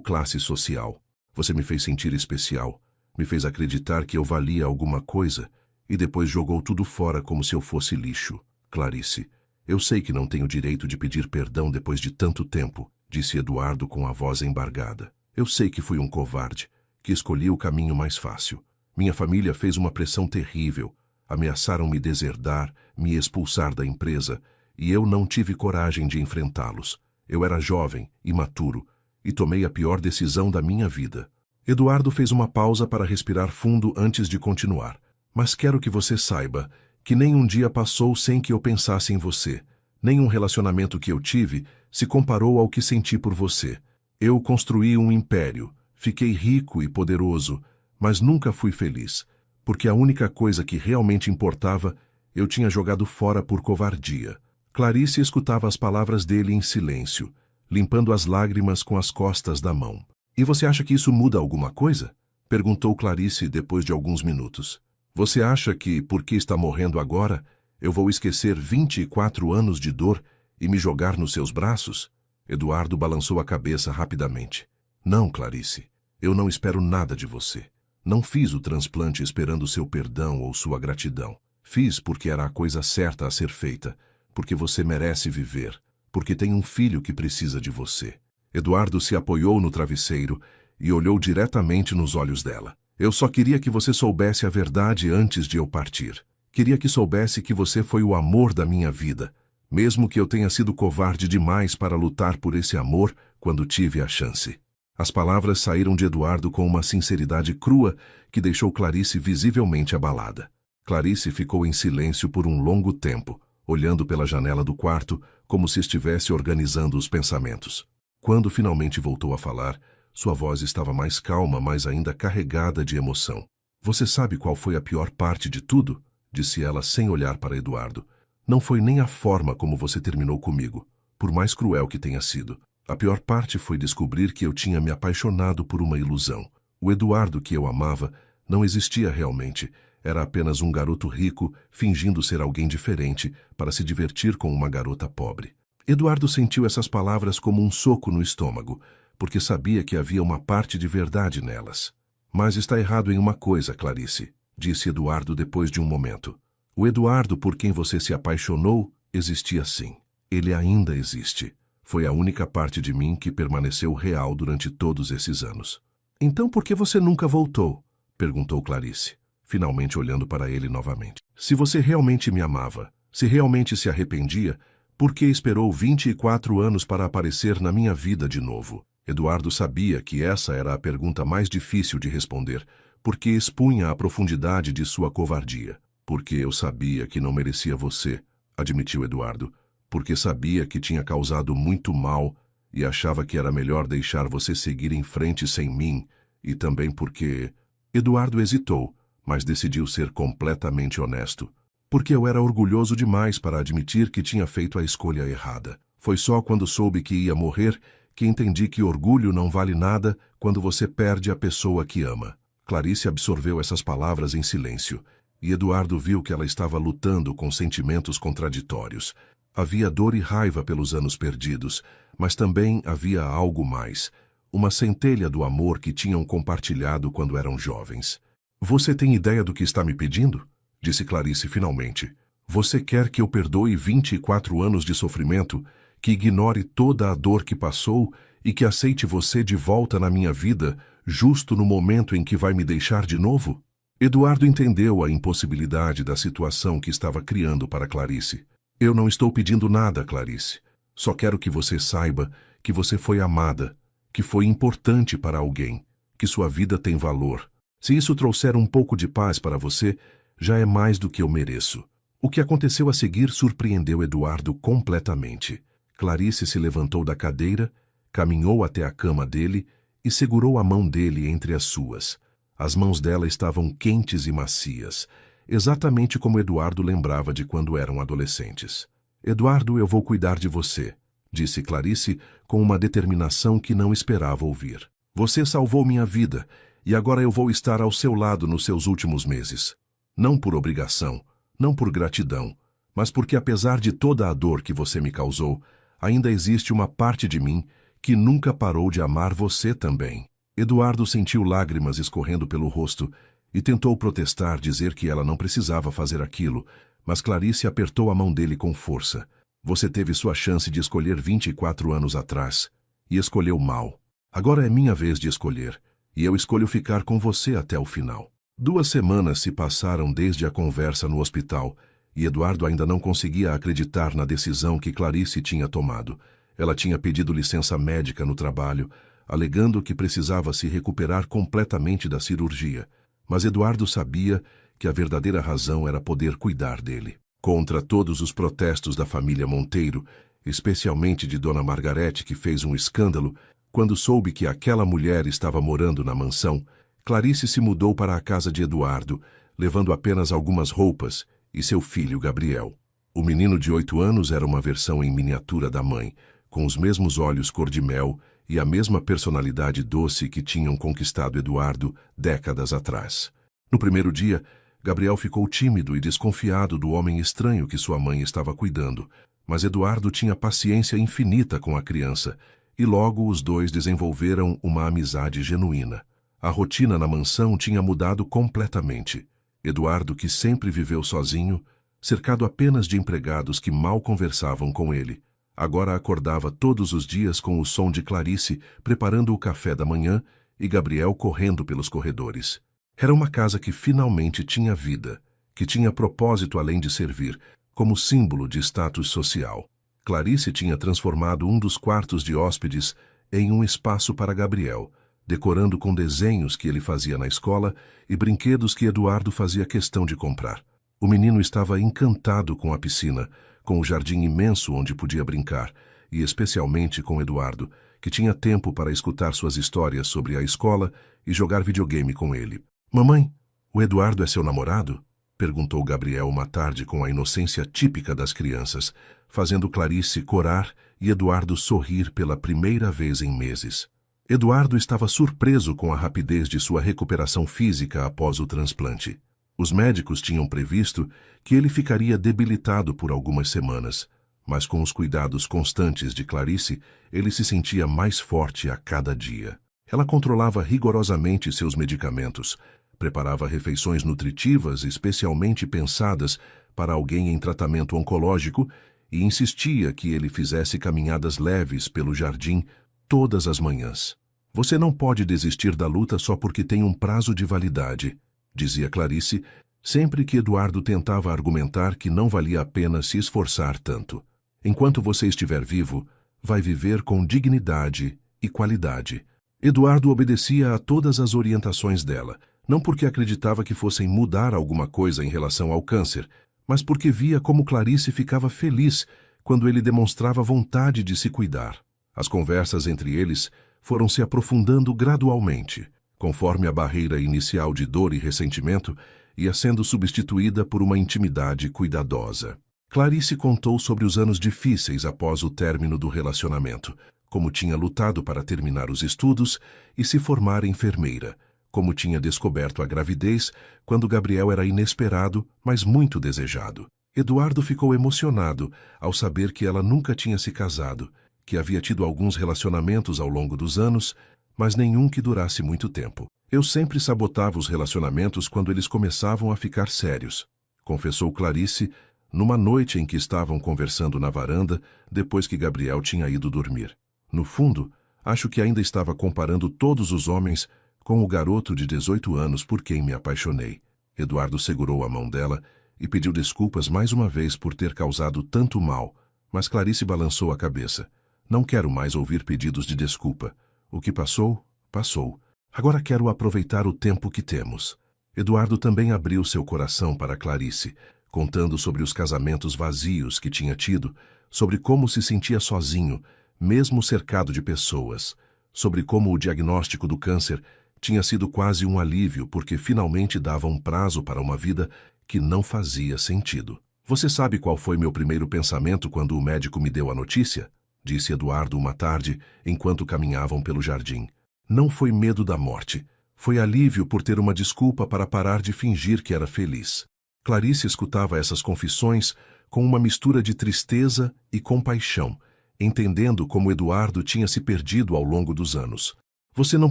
classe social. Você me fez sentir especial, me fez acreditar que eu valia alguma coisa e depois jogou tudo fora como se eu fosse lixo. Clarice, eu sei que não tenho direito de pedir perdão depois de tanto tempo, disse Eduardo com a voz embargada. Eu sei que fui um covarde, que escolhi o caminho mais fácil. Minha família fez uma pressão terrível. Ameaçaram me deserdar, me expulsar da empresa, e eu não tive coragem de enfrentá-los. Eu era jovem, imaturo, e tomei a pior decisão da minha vida. Eduardo fez uma pausa para respirar fundo antes de continuar. Mas quero que você saiba que nem um dia passou sem que eu pensasse em você. Nenhum relacionamento que eu tive se comparou ao que senti por você. Eu construí um império, fiquei rico e poderoso, mas nunca fui feliz, porque a única coisa que realmente importava eu tinha jogado fora por covardia. Clarice escutava as palavras dele em silêncio, limpando as lágrimas com as costas da mão. E você acha que isso muda alguma coisa? Perguntou Clarice depois de alguns minutos. Você acha que, porque está morrendo agora, eu vou esquecer 24 anos de dor e me jogar nos seus braços? Eduardo balançou a cabeça rapidamente. Não, Clarice, eu não espero nada de você. Não fiz o transplante esperando seu perdão ou sua gratidão. Fiz porque era a coisa certa a ser feita, porque você merece viver, porque tem um filho que precisa de você. Eduardo se apoiou no travesseiro e olhou diretamente nos olhos dela. Eu só queria que você soubesse a verdade antes de eu partir. Queria que soubesse que você foi o amor da minha vida, mesmo que eu tenha sido covarde demais para lutar por esse amor quando tive a chance. As palavras saíram de Eduardo com uma sinceridade crua que deixou Clarice visivelmente abalada. Clarice ficou em silêncio por um longo tempo, olhando pela janela do quarto como se estivesse organizando os pensamentos. Quando finalmente voltou a falar, sua voz estava mais calma, mas ainda carregada de emoção. Você sabe qual foi a pior parte de tudo? Disse ela sem olhar para Eduardo. Não foi nem a forma como você terminou comigo, por mais cruel que tenha sido. A pior parte foi descobrir que eu tinha me apaixonado por uma ilusão. O Eduardo que eu amava não existia realmente. Era apenas um garoto rico fingindo ser alguém diferente para se divertir com uma garota pobre. Eduardo sentiu essas palavras como um soco no estômago, porque sabia que havia uma parte de verdade nelas. Mas está errado em uma coisa, Clarice, disse Eduardo depois de um momento. O Eduardo por quem você se apaixonou existia sim. Ele ainda existe. Foi a única parte de mim que permaneceu real durante todos esses anos. Então por que você nunca voltou? Perguntou Clarice, finalmente olhando para ele novamente. Se você realmente me amava, se realmente se arrependia, por que esperou 24 anos para aparecer na minha vida de novo? Eduardo sabia que essa era a pergunta mais difícil de responder, porque expunha a profundidade de sua covardia. Porque eu sabia que não merecia você, admitiu Eduardo. Porque sabia que tinha causado muito mal e achava que era melhor deixar você seguir em frente sem mim, e também porque... Eduardo hesitou, mas decidiu ser completamente honesto. Porque eu era orgulhoso demais para admitir que tinha feito a escolha errada. Foi só quando soube que ia morrer que entendi que orgulho não vale nada quando você perde a pessoa que ama. Clarice absorveu essas palavras em silêncio, e Eduardo viu que ela estava lutando com sentimentos contraditórios. Havia dor e raiva pelos anos perdidos, mas também havia algo mais, uma centelha do amor que tinham compartilhado quando eram jovens. Você tem ideia do que está me pedindo? Disse Clarice finalmente. Você quer que eu perdoe 24 anos de sofrimento, que ignore toda a dor que passou e que aceite você de volta na minha vida, justo no momento em que vai me deixar de novo? Eduardo entendeu a impossibilidade da situação que estava criando para Clarice. Eu não estou pedindo nada, Clarice. Só quero que você saiba que você foi amada, que foi importante para alguém, que sua vida tem valor. Se isso trouxer um pouco de paz para você, já é mais do que eu mereço. O que aconteceu a seguir surpreendeu Eduardo completamente. Clarice se levantou da cadeira, caminhou até a cama dele e segurou a mão dele entre as suas. As mãos dela estavam quentes e macias, exatamente como Eduardo lembrava de quando eram adolescentes. Eduardo, eu vou cuidar de você, disse Clarice com uma determinação que não esperava ouvir. Você salvou minha vida, e agora eu vou estar ao seu lado nos seus últimos meses. Não por obrigação, não por gratidão, mas porque apesar de toda a dor que você me causou, ainda existe uma parte de mim que nunca parou de amar você também. Eduardo sentiu lágrimas escorrendo pelo rosto e tentou protestar, dizer que ela não precisava fazer aquilo, mas Clarice apertou a mão dele com força. Você teve sua chance de escolher 24 anos atrás, e escolheu mal. Agora é minha vez de escolher, e eu escolho ficar com você até o final. 2 semanas se passaram desde a conversa no hospital, e Eduardo ainda não conseguia acreditar na decisão que Clarice tinha tomado. Ela tinha pedido licença médica no trabalho, alegando que precisava se recuperar completamente da cirurgia. Mas Eduardo sabia que a verdadeira razão era poder cuidar dele. Contra todos os protestos da família Monteiro, especialmente de Dona Margarete, que fez um escândalo, quando soube que aquela mulher estava morando na mansão, Clarice se mudou para a casa de Eduardo, levando apenas algumas roupas e seu filho Gabriel. O menino de 8 anos era uma versão em miniatura da mãe, com os mesmos olhos cor-de-mel e a mesma personalidade doce que tinham conquistado Eduardo décadas atrás. No primeiro dia, Gabriel ficou tímido e desconfiado do homem estranho que sua mãe estava cuidando, mas Eduardo tinha paciência infinita com a criança, e logo os dois desenvolveram uma amizade genuína. A rotina na mansão tinha mudado completamente. Eduardo, que sempre viveu sozinho, cercado apenas de empregados que mal conversavam com ele, agora acordava todos os dias com o som de Clarice preparando o café da manhã e Gabriel correndo pelos corredores. Era uma casa que finalmente tinha vida, que tinha propósito além de servir, como símbolo de status social. Clarice tinha transformado um dos quartos de hóspedes em um espaço para Gabriel, decorando com desenhos que ele fazia na escola e brinquedos que Eduardo fazia questão de comprar. O menino estava encantado com a piscina, com o jardim imenso onde podia brincar, e especialmente com Eduardo, que tinha tempo para escutar suas histórias sobre a escola e jogar videogame com ele. "Mamãe, o Eduardo é seu namorado?" perguntou Gabriel uma tarde com a inocência típica das crianças, fazendo Clarice corar e Eduardo sorrir pela primeira vez em meses. Eduardo estava surpreso com a rapidez de sua recuperação física após o transplante. Os médicos tinham previsto que ele ficaria debilitado por algumas semanas, mas com os cuidados constantes de Clarice, ele se sentia mais forte a cada dia. Ela controlava rigorosamente seus medicamentos, preparava refeições nutritivas especialmente pensadas para alguém em tratamento oncológico e insistia que ele fizesse caminhadas leves pelo jardim todas as manhãs. "Você não pode desistir da luta só porque tem um prazo de validade", dizia Clarice, sempre que Eduardo tentava argumentar que não valia a pena se esforçar tanto. "Enquanto você estiver vivo, vai viver com dignidade e qualidade." Eduardo obedecia a todas as orientações dela, não porque acreditava que fossem mudar alguma coisa em relação ao câncer, mas porque via como Clarice ficava feliz quando ele demonstrava vontade de se cuidar. As conversas entre eles foram se aprofundando gradualmente, conforme a barreira inicial de dor e ressentimento ia sendo substituída por uma intimidade cuidadosa. Clarice contou sobre os anos difíceis após o término do relacionamento, como tinha lutado para terminar os estudos e se formar enfermeira, como tinha descoberto a gravidez quando Gabriel era inesperado, mas muito desejado. Eduardo ficou emocionado ao saber que ela nunca tinha se casado, que havia tido alguns relacionamentos ao longo dos anos, mas nenhum que durasse muito tempo. "Eu sempre sabotava os relacionamentos quando eles começavam a ficar sérios", confessou Clarice numa noite em que estavam conversando na varanda depois que Gabriel tinha ido dormir. "No fundo, acho que ainda estava comparando todos os homens com o garoto de 18 anos por quem me apaixonei." Eduardo segurou a mão dela e pediu desculpas mais uma vez por ter causado tanto mal, mas Clarice balançou a cabeça. "Não quero mais ouvir pedidos de desculpa. O que passou, passou. Agora quero aproveitar o tempo que temos." Eduardo também abriu seu coração para Clarice, contando sobre os casamentos vazios que tinha tido, sobre como se sentia sozinho, mesmo cercado de pessoas, sobre como o diagnóstico do câncer tinha sido quase um alívio porque finalmente dava um prazo para uma vida que não fazia sentido. "Você sabe qual foi meu primeiro pensamento quando o médico me deu a notícia?" disse Eduardo uma tarde, enquanto caminhavam pelo jardim. Não foi medo da morte. Foi alívio por ter uma desculpa para parar de fingir que era feliz. Clarice escutava essas confissões com uma mistura de tristeza e compaixão, entendendo como Eduardo tinha se perdido ao longo dos anos. Você não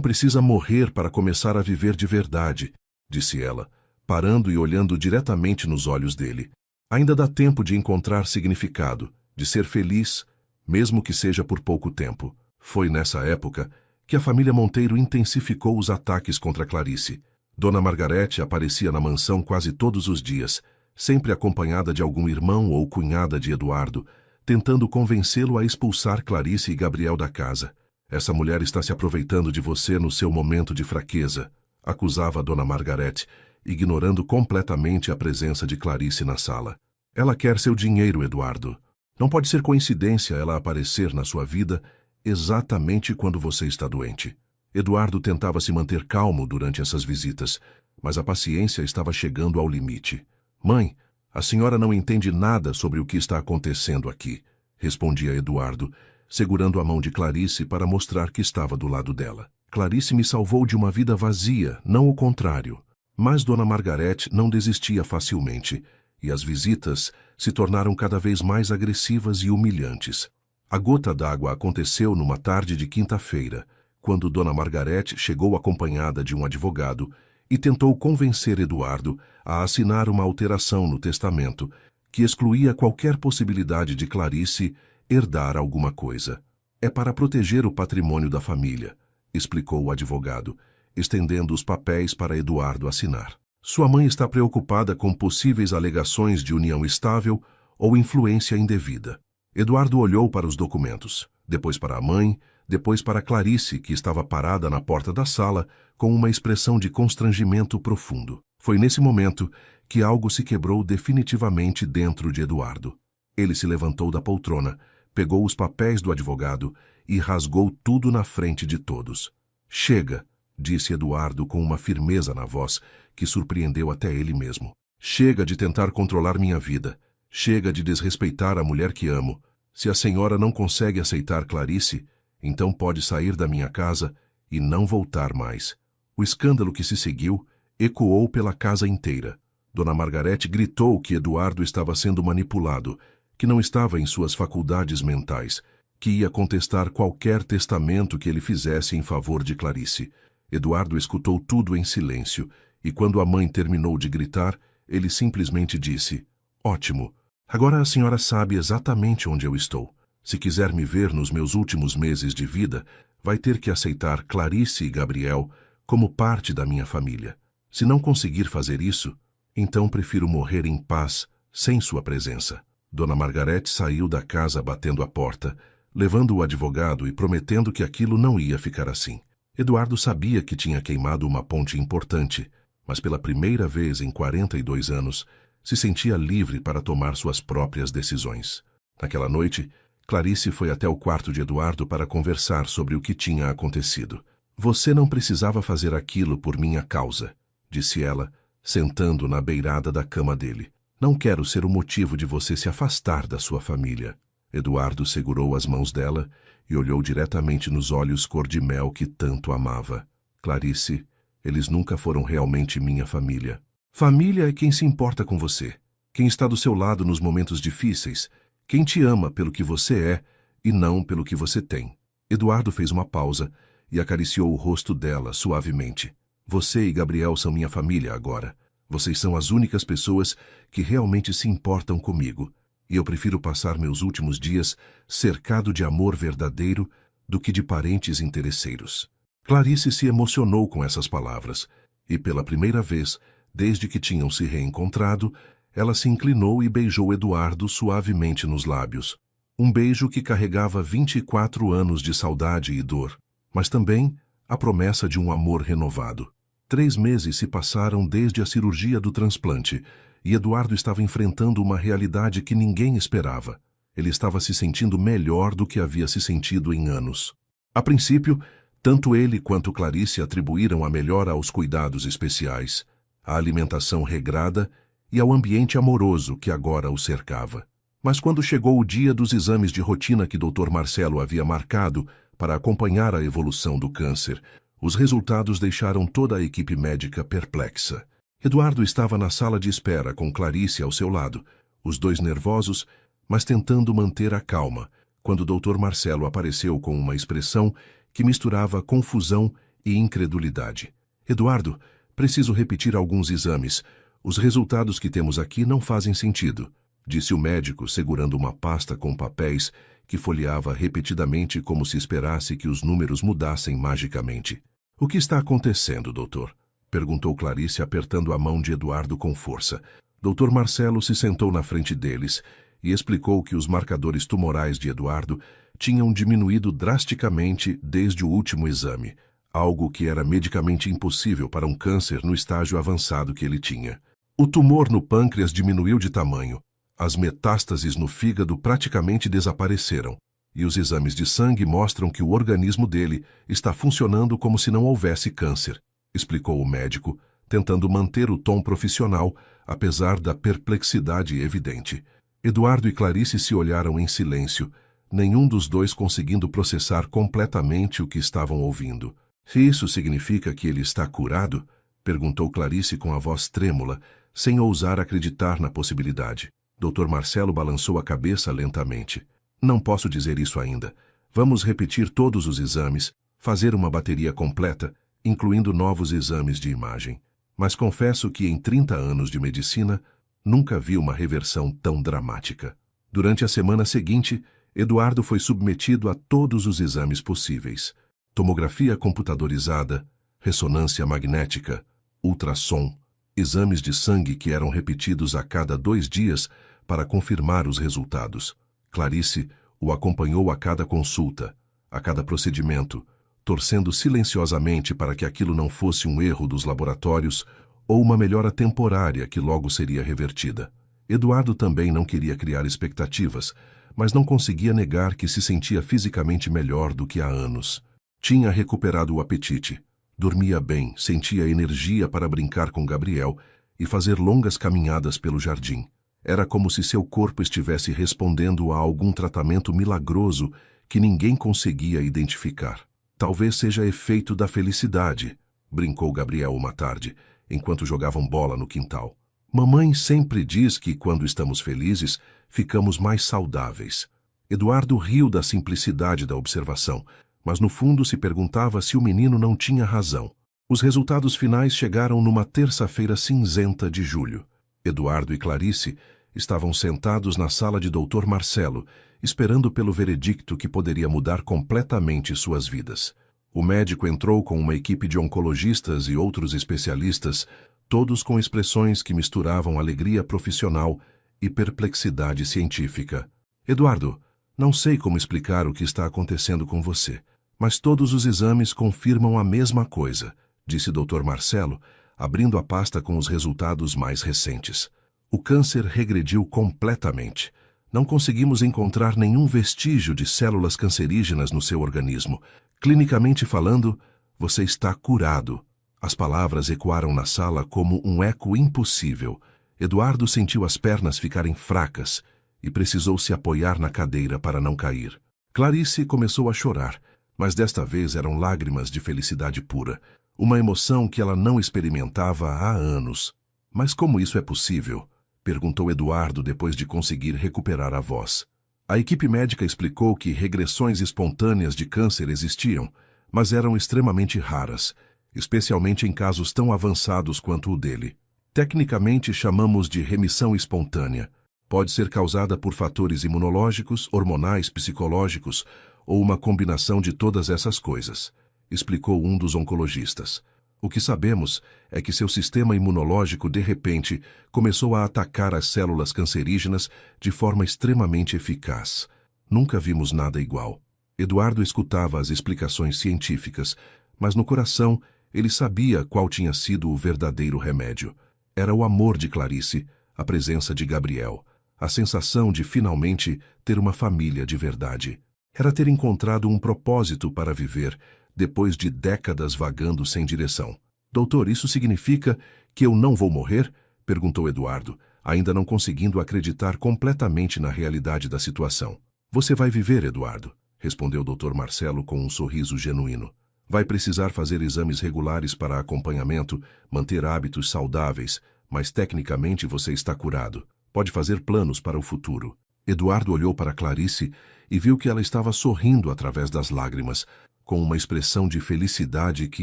precisa morrer para começar a viver de verdade, disse ela, parando e olhando diretamente nos olhos dele. Ainda dá tempo de encontrar significado, de ser feliz, mesmo que seja por pouco tempo. Foi nessa época que a família Monteiro intensificou os ataques contra Clarice. Dona Margarete aparecia na mansão quase todos os dias, sempre acompanhada de algum irmão ou cunhada de Eduardo, tentando convencê-lo a expulsar Clarice e Gabriel da casa. Essa mulher está se aproveitando de você no seu momento de fraqueza, acusava Dona Margarete, ignorando completamente a presença de Clarice na sala. Ela quer seu dinheiro, Eduardo. Não pode ser coincidência ela aparecer na sua vida exatamente quando você está doente. Eduardo tentava se manter calmo durante essas visitas, mas a paciência estava chegando ao limite. Mãe, a senhora não entende nada sobre o que está acontecendo aqui, respondia Eduardo, segurando a mão de Clarice para mostrar que estava do lado dela. Clarice me salvou de uma vida vazia, não o contrário. Mas Dona Margarete não desistia facilmente, e as visitas se tornaram cada vez mais agressivas e humilhantes. A gota d'água aconteceu numa tarde de quinta-feira, quando Dona Margarete chegou acompanhada de um advogado e tentou convencer Eduardo a assinar uma alteração no testamento que excluía qualquer possibilidade de Clarice herdar alguma coisa. É para proteger o patrimônio da família, explicou o advogado, estendendo os papéis para Eduardo assinar. Sua mãe está preocupada com possíveis alegações de união estável ou influência indevida. Eduardo olhou para os documentos, depois para a mãe, depois para Clarice, que estava parada na porta da sala, com uma expressão de constrangimento profundo. Foi nesse momento que algo se quebrou definitivamente dentro de Eduardo. Ele se levantou da poltrona, pegou os papéis do advogado e rasgou tudo na frente de todos. Chega, disse Eduardo com uma firmeza na voz que surpreendeu até ele mesmo. Chega de tentar controlar minha vida. Chega de desrespeitar a mulher que amo. Se a senhora não consegue aceitar Clarice, então pode sair da minha casa e não voltar mais. O escândalo que se seguiu ecoou pela casa inteira. Dona Margarete gritou que Eduardo estava sendo manipulado, que não estava em suas faculdades mentais, que ia contestar qualquer testamento que ele fizesse em favor de Clarice. Eduardo escutou tudo em silêncio, e quando a mãe terminou de gritar, ele simplesmente disse: "Ótimo. Agora a senhora sabe exatamente onde eu estou. Se quiser me ver nos meus últimos meses de vida, vai ter que aceitar Clarice e Gabriel como parte da minha família. Se não conseguir fazer isso, então prefiro morrer em paz, sem sua presença." Dona Margarete saiu da casa batendo a porta, levando o advogado e prometendo que aquilo não ia ficar assim. Eduardo sabia que tinha queimado uma ponte importante, mas pela primeira vez em 42 anos, se sentia livre para tomar suas próprias decisões. Naquela noite, Clarice foi até o quarto de Eduardo para conversar sobre o que tinha acontecido. "Você não precisava fazer aquilo por minha causa", disse ela, sentando na beirada da cama dele. "Não quero ser o motivo de você se afastar da sua família." Eduardo segurou as mãos dela e olhou diretamente nos olhos cor-de-mel que tanto amava. "Clarice, eles nunca foram realmente minha família. Família é quem se importa com você, quem está do seu lado nos momentos difíceis, quem te ama pelo que você é e não pelo que você tem." Eduardo fez uma pausa e acariciou o rosto dela suavemente. "Você e Gabriel são minha família agora. Vocês são as únicas pessoas que realmente se importam comigo, e eu prefiro passar meus últimos dias cercado de amor verdadeiro do que de parentes interesseiros." Clarice se emocionou com essas palavras, e pela primeira vez, desde que tinham se reencontrado, ela se inclinou e beijou Eduardo suavemente nos lábios. Um beijo que carregava 24 anos de saudade e dor, mas também a promessa de um amor renovado. 3 meses se passaram desde a cirurgia do transplante, e Eduardo estava enfrentando uma realidade que ninguém esperava. Ele estava se sentindo melhor do que havia se sentido em anos. A princípio, tanto ele quanto Clarice atribuíram a melhora aos cuidados especiais, à alimentação regrada e ao ambiente amoroso que agora o cercava. Mas quando chegou o dia dos exames de rotina que Dr. Marcelo havia marcado para acompanhar a evolução do câncer, Os resultados deixaram toda a equipe médica perplexa. Eduardo estava na sala de espera com Clarice ao seu lado, os dois nervosos, mas tentando manter a calma, quando o Dr. Marcelo apareceu com uma expressão que misturava confusão e incredulidade. Eduardo, preciso repetir alguns exames. Os resultados que temos aqui não fazem sentido, disse o médico, segurando uma pasta com papéis que folheava repetidamente como se esperasse que os números mudassem magicamente. O que está acontecendo, doutor? Perguntou Clarice, apertando a mão de Eduardo com força. Dr. Marcelo se sentou na frente deles e explicou que os marcadores tumorais de Eduardo tinham diminuído drasticamente desde o último exame, algo que era medicamente impossível para um câncer no estágio avançado que ele tinha. O tumor no pâncreas diminuiu de tamanho, as metástases no fígado praticamente desapareceram, e os exames de sangue mostram que o organismo dele está funcionando como se não houvesse câncer, explicou o médico, tentando manter o tom profissional, apesar da perplexidade evidente. Eduardo e Clarice se olharam em silêncio, nenhum dos dois conseguindo processar completamente o que estavam ouvindo. Se isso significa que ele está curado? Perguntou Clarice com a voz trêmula, sem ousar acreditar na possibilidade. Dr. Marcelo balançou a cabeça lentamente. Não posso dizer isso ainda. Vamos repetir todos os exames, fazer uma bateria completa, incluindo novos exames de imagem. Mas confesso que em 30 anos de medicina, nunca vi uma reversão tão dramática. Durante a semana seguinte, Eduardo foi submetido a todos os exames possíveis. Tomografia computadorizada, ressonância magnética, ultrassom, exames de sangue que eram repetidos a cada 2 dias para confirmar os resultados. Clarice o acompanhou a cada consulta, a cada procedimento, torcendo silenciosamente para que aquilo não fosse um erro dos laboratórios ou uma melhora temporária que logo seria revertida. Eduardo também não queria criar expectativas, mas não conseguia negar que se sentia fisicamente melhor do que há anos. Tinha recuperado o apetite, dormia bem, sentia energia para brincar com Gabriel e fazer longas caminhadas pelo jardim. Era como se seu corpo estivesse respondendo a algum tratamento milagroso que ninguém conseguia identificar. Talvez seja efeito da felicidade, brincou Gabriel uma tarde, enquanto jogavam bola no quintal. Mamãe sempre diz que quando estamos felizes, ficamos mais saudáveis. Eduardo riu da simplicidade da observação, mas no fundo se perguntava se o menino não tinha razão. Os resultados finais chegaram numa terça-feira cinzenta de julho. Eduardo e Clarice estavam sentados na sala de Dr. Marcelo, esperando pelo veredicto que poderia mudar completamente suas vidas. O médico entrou com uma equipe de oncologistas e outros especialistas, todos com expressões que misturavam alegria profissional e perplexidade científica. Eduardo, não sei como explicar o que está acontecendo com você, mas todos os exames confirmam a mesma coisa, disse Dr. Marcelo, abrindo a pasta com os resultados mais recentes. O câncer regrediu completamente. Não conseguimos encontrar nenhum vestígio de células cancerígenas no seu organismo. Clinicamente falando, você está curado. As palavras ecoaram na sala como um eco impossível. Eduardo sentiu as pernas ficarem fracas e precisou se apoiar na cadeira para não cair. Clarice começou a chorar, mas desta vez eram lágrimas de felicidade pura, uma emoção que ela não experimentava há anos. Mas como isso é possível? Perguntou Eduardo depois de conseguir recuperar a voz. A equipe médica explicou que regressões espontâneas de câncer existiam, mas eram extremamente raras, especialmente em casos tão avançados quanto o dele. Tecnicamente chamamos de remissão espontânea. Pode ser causada por fatores imunológicos, hormonais, psicológicos ou uma combinação de todas essas coisas, explicou um dos oncologistas. O que sabemos é que seu sistema imunológico, de repente, começou a atacar as células cancerígenas de forma extremamente eficaz. Nunca vimos nada igual. Eduardo escutava as explicações científicas, mas no coração ele sabia qual tinha sido o verdadeiro remédio. Era o amor de Clarice, a presença de Gabriel, a sensação de finalmente ter uma família de verdade. Era ter encontrado um propósito para viver, depois de décadas vagando sem direção. Doutor, isso significa que eu não vou morrer? Perguntou Eduardo, ainda não conseguindo acreditar completamente na realidade da situação. Você vai viver, Eduardo, respondeu Dr. Marcelo com um sorriso genuíno. Vai precisar fazer exames regulares para acompanhamento, manter hábitos saudáveis, mas tecnicamente você está curado. Pode fazer planos para o futuro. Eduardo olhou para Clarice e viu que ela estava sorrindo através das lágrimas, com uma expressão de felicidade que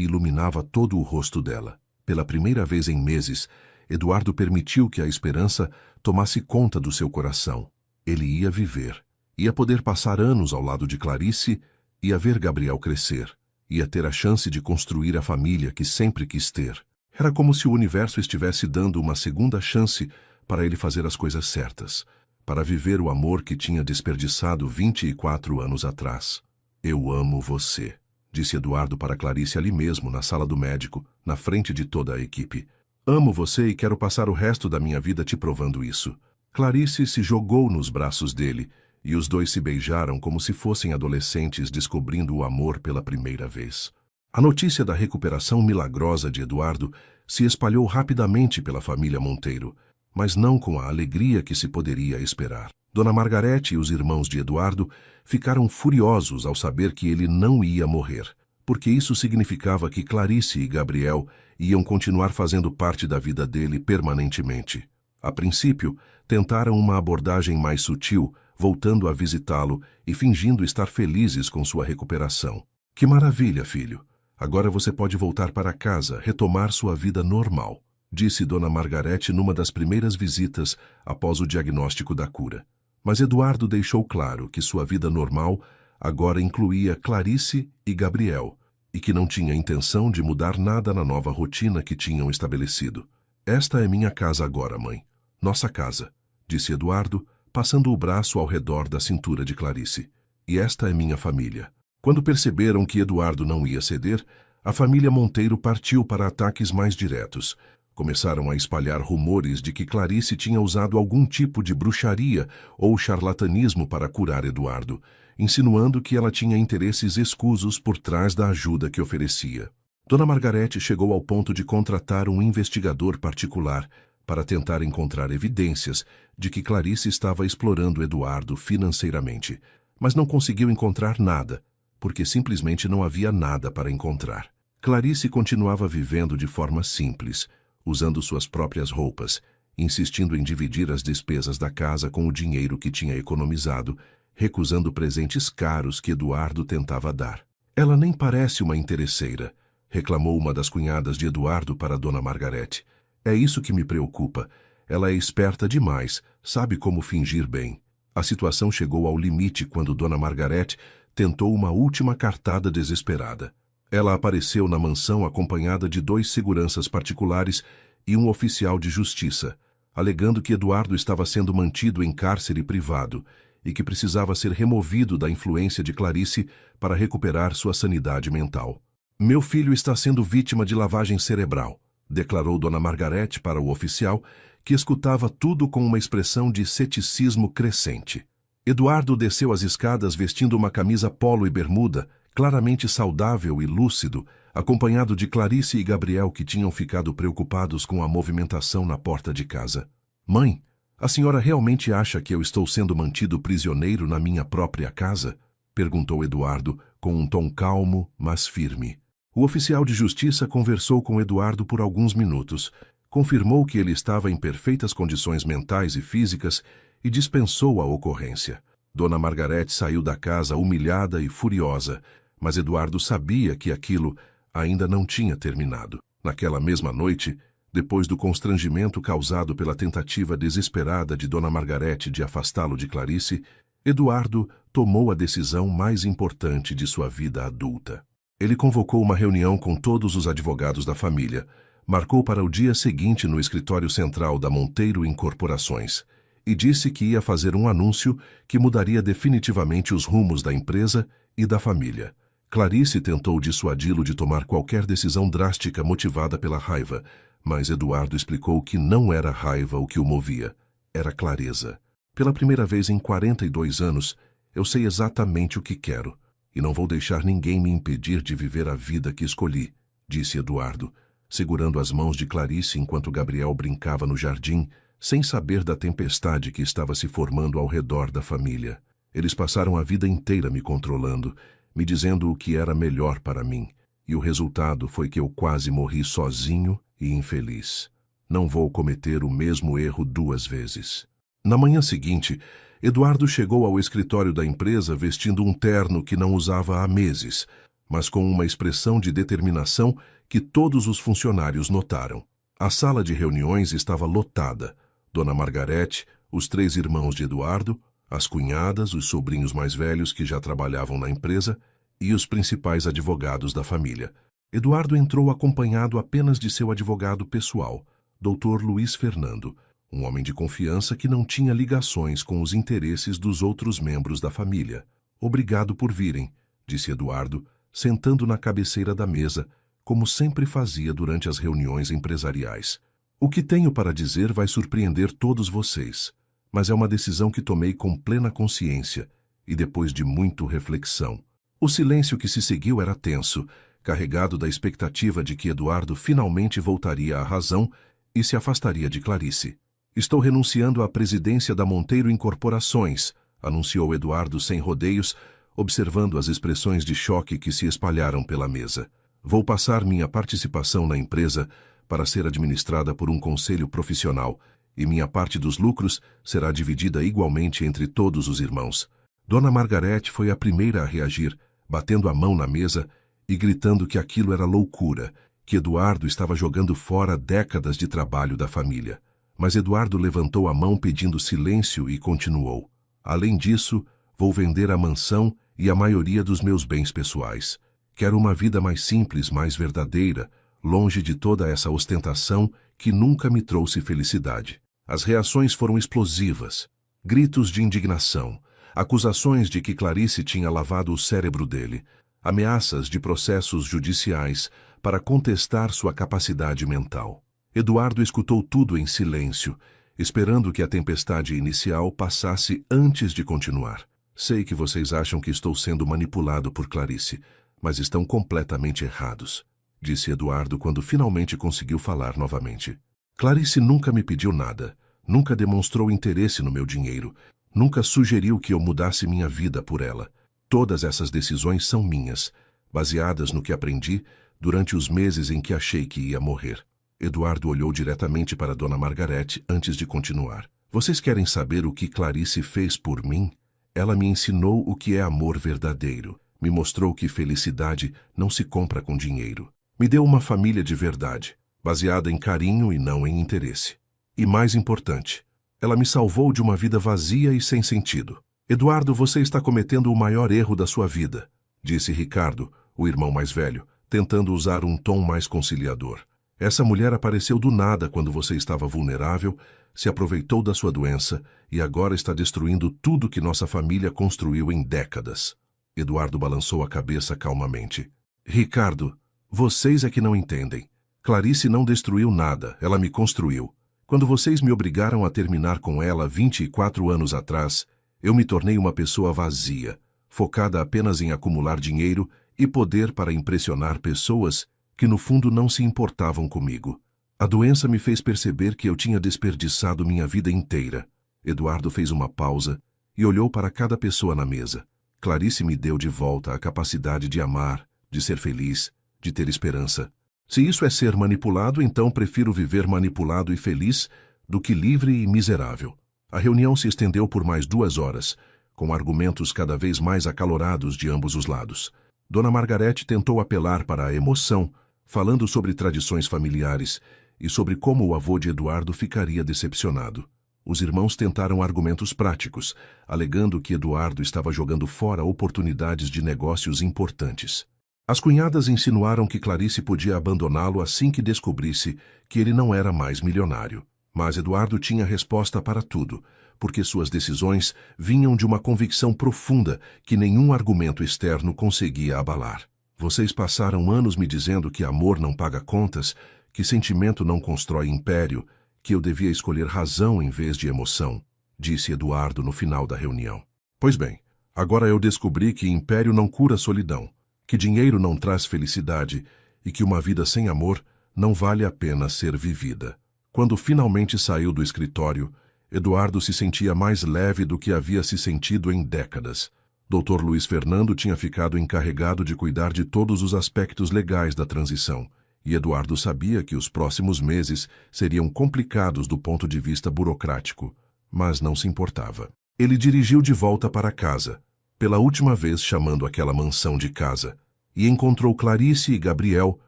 iluminava todo o rosto dela. Pela primeira vez em meses, Eduardo permitiu que a esperança tomasse conta do seu coração. Ele ia viver. Ia poder passar anos ao lado de Clarice, ia ver Gabriel crescer. Ia ter a chance de construir a família que sempre quis ter. Era como se o universo estivesse dando uma segunda chance para ele fazer as coisas certas, para viver o amor que tinha desperdiçado 24 anos atrás. Eu amo você, disse Eduardo para Clarice ali mesmo, na sala do médico, na frente de toda a equipe. Amo você e quero passar o resto da minha vida te provando isso. Clarice se jogou nos braços dele, e os dois se beijaram como se fossem adolescentes descobrindo o amor pela primeira vez. A notícia da recuperação milagrosa de Eduardo se espalhou rapidamente pela família Monteiro, mas não com a alegria que se poderia esperar. Dona Margarete e os irmãos de Eduardo ficaram furiosos ao saber que ele não ia morrer, porque isso significava que Clarice e Gabriel iam continuar fazendo parte da vida dele permanentemente. A princípio, tentaram uma abordagem mais sutil, voltando a visitá-lo e fingindo estar felizes com sua recuperação. Que maravilha, filho! Agora você pode voltar para casa, retomar sua vida normal, disse Dona Margarete numa das primeiras visitas após o diagnóstico da cura. Mas Eduardo deixou claro que sua vida normal agora incluía Clarice e Gabriel, e que não tinha intenção de mudar nada na nova rotina que tinham estabelecido. Esta é minha casa agora, mãe. Nossa casa, disse Eduardo, passando o braço ao redor da cintura de Clarice. E esta é minha família. Quando perceberam que Eduardo não ia ceder, a família Monteiro partiu para ataques mais diretos. Começaram a espalhar rumores de que Clarice tinha usado algum tipo de bruxaria ou charlatanismo para curar Eduardo, insinuando que ela tinha interesses escusos por trás da ajuda que oferecia. Dona Margarete chegou ao ponto de contratar um investigador particular para tentar encontrar evidências de que Clarice estava explorando Eduardo financeiramente, mas não conseguiu encontrar nada, porque simplesmente não havia nada para encontrar. Clarice continuava vivendo de forma simples, usando suas próprias roupas, insistindo em dividir as despesas da casa com o dinheiro que tinha economizado, recusando presentes caros que Eduardo tentava dar. Ela nem parece uma interesseira, reclamou uma das cunhadas de Eduardo para Dona Margarete. É isso que me preocupa. Ela é esperta demais, sabe como fingir bem. A situação chegou ao limite quando Dona Margarete tentou uma última cartada desesperada. Ela apareceu na mansão acompanhada de 2 seguranças particulares e um oficial de justiça, alegando que Eduardo estava sendo mantido em cárcere privado e que precisava ser removido da influência de Clarice para recuperar sua sanidade mental. Meu filho está sendo vítima de lavagem cerebral, declarou Dona Margarete para o oficial, que escutava tudo com uma expressão de ceticismo crescente. Eduardo desceu as escadas vestindo uma camisa polo e bermuda, claramente saudável e lúcido, acompanhado de Clarice e Gabriel, que tinham ficado preocupados com a movimentação na porta de casa. Mãe, a senhora realmente acha que eu estou sendo mantido prisioneiro na minha própria casa? Perguntou Eduardo, com um tom calmo, mas firme. O oficial de justiça conversou com Eduardo por alguns minutos, confirmou que ele estava em perfeitas condições mentais e físicas e dispensou a ocorrência. Dona Margarete saiu da casa humilhada e furiosa, mas Eduardo sabia que aquilo ainda não tinha terminado. Naquela mesma noite, depois do constrangimento causado pela tentativa desesperada de Dona Margarete de afastá-lo de Clarice, Eduardo tomou a decisão mais importante de sua vida adulta. Ele convocou uma reunião com todos os advogados da família, marcou para o dia seguinte no escritório central da Monteiro Incorporações e disse que ia fazer um anúncio que mudaria definitivamente os rumos da empresa e da família. Clarice tentou dissuadi-lo de tomar qualquer decisão drástica motivada pela raiva, mas Eduardo explicou que não era raiva o que o movia, era clareza. Pela primeira vez em 42 anos, eu sei exatamente o que quero. E não vou deixar ninguém me impedir de viver a vida que escolhi, disse Eduardo, segurando as mãos de Clarice enquanto Gabriel brincava no jardim, sem saber da tempestade que estava se formando ao redor da família. Eles passaram a vida inteira me controlando, me dizendo o que era melhor para mim. e o resultado foi que eu quase morri sozinho e infeliz. Não vou cometer o mesmo erro 2 vezes. Na manhã seguinte, Eduardo chegou ao escritório da empresa vestindo um terno que não usava há meses, mas com uma expressão de determinação que todos os funcionários notaram. A sala de reuniões estava lotada. Dona Margarete, os 3 irmãos de Eduardo, as cunhadas, os sobrinhos mais velhos que já trabalhavam na empresa e os principais advogados da família. Eduardo entrou acompanhado apenas de seu advogado pessoal, Dr. Luiz Fernando, um homem de confiança que não tinha ligações com os interesses dos outros membros da família. Obrigado por virem, disse Eduardo, sentando na cabeceira da mesa, como sempre fazia durante as reuniões empresariais. O que tenho para dizer vai surpreender todos vocês, mas é uma decisão que tomei com plena consciência e depois de muito reflexão. O silêncio que se seguiu era tenso, carregado da expectativa de que Eduardo finalmente voltaria à razão e se afastaria de Clarice. Estou renunciando à presidência da Monteiro Incorporações, anunciou Eduardo sem rodeios, observando as expressões de choque que se espalharam pela mesa. Vou passar minha participação na empresa para ser administrada por um conselho profissional e minha parte dos lucros será dividida igualmente entre todos os irmãos. Dona Margarete foi a primeira a reagir, batendo a mão na mesa e gritando que aquilo era loucura, que Eduardo estava jogando fora décadas de trabalho da família. Mas Eduardo levantou a mão pedindo silêncio e continuou. Além disso, vou vender a mansão e a maioria dos meus bens pessoais. Quero uma vida mais simples, mais verdadeira, longe de toda essa ostentação que nunca me trouxe felicidade. As reações foram explosivas. Gritos de indignação, acusações de que Clarice tinha lavado o cérebro dele, ameaças de processos judiciais para contestar sua capacidade mental. Eduardo escutou tudo em silêncio, esperando que a tempestade inicial passasse antes de continuar. Sei que vocês acham que estou sendo manipulado por Clarice, mas estão completamente errados, disse Eduardo quando finalmente conseguiu falar novamente. Clarice nunca me pediu nada, nunca demonstrou interesse no meu dinheiro, nunca sugeriu que eu mudasse minha vida por ela. Todas essas decisões são minhas, baseadas no que aprendi durante os meses em que achei que ia morrer. Eduardo olhou diretamente para Dona Margarete antes de continuar. Vocês querem saber o que Clarice fez por mim? Ela me ensinou o que é amor verdadeiro. Me mostrou que felicidade não se compra com dinheiro. Me deu uma família de verdade, baseada em carinho e não em interesse. E mais importante, ela me salvou de uma vida vazia e sem sentido. Eduardo, você está cometendo o maior erro da sua vida, disse Ricardo, o irmão mais velho, tentando usar um tom mais conciliador. Essa mulher apareceu do nada quando você estava vulnerável, se aproveitou da sua doença e agora está destruindo tudo que nossa família construiu em décadas. Eduardo balançou a cabeça calmamente. Ricardo, vocês é que não entendem. Clarice não destruiu nada, ela me construiu. Quando vocês me obrigaram a terminar com ela 24 anos atrás, eu me tornei uma pessoa vazia, focada apenas em acumular dinheiro e poder para impressionar pessoas que no fundo não se importavam comigo. A doença me fez perceber que eu tinha desperdiçado minha vida inteira. Eduardo fez uma pausa e olhou para cada pessoa na mesa. Clarice me deu de volta a capacidade de amar, de ser feliz, de ter esperança. Se isso é ser manipulado, então prefiro viver manipulado e feliz do que livre e miserável. A reunião se estendeu por mais 2 horas, com argumentos cada vez mais acalorados de ambos os lados. Dona Margarete tentou apelar para a emoção, falando sobre tradições familiares e sobre como o avô de Eduardo ficaria decepcionado. Os irmãos tentaram argumentos práticos, alegando que Eduardo estava jogando fora oportunidades de negócios importantes. As cunhadas insinuaram que Clarice podia abandoná-lo assim que descobrisse que ele não era mais milionário. Mas Eduardo tinha resposta para tudo, porque suas decisões vinham de uma convicção profunda que nenhum argumento externo conseguia abalar. Vocês passaram anos me dizendo que amor não paga contas, que sentimento não constrói império, que eu devia escolher razão em vez de emoção, disse Eduardo no final da reunião. Pois bem, agora eu descobri que império não cura solidão, que dinheiro não traz felicidade e que uma vida sem amor não vale a pena ser vivida. Quando finalmente saiu do escritório, Eduardo se sentia mais leve do que havia se sentido em décadas. Dr. Luiz Fernando tinha ficado encarregado de cuidar de todos os aspectos legais da transição, e Eduardo sabia que os próximos meses seriam complicados do ponto de vista burocrático, mas não se importava. Ele dirigiu de volta para casa, pela última vez chamando aquela mansão de casa, e encontrou Clarice e Gabriel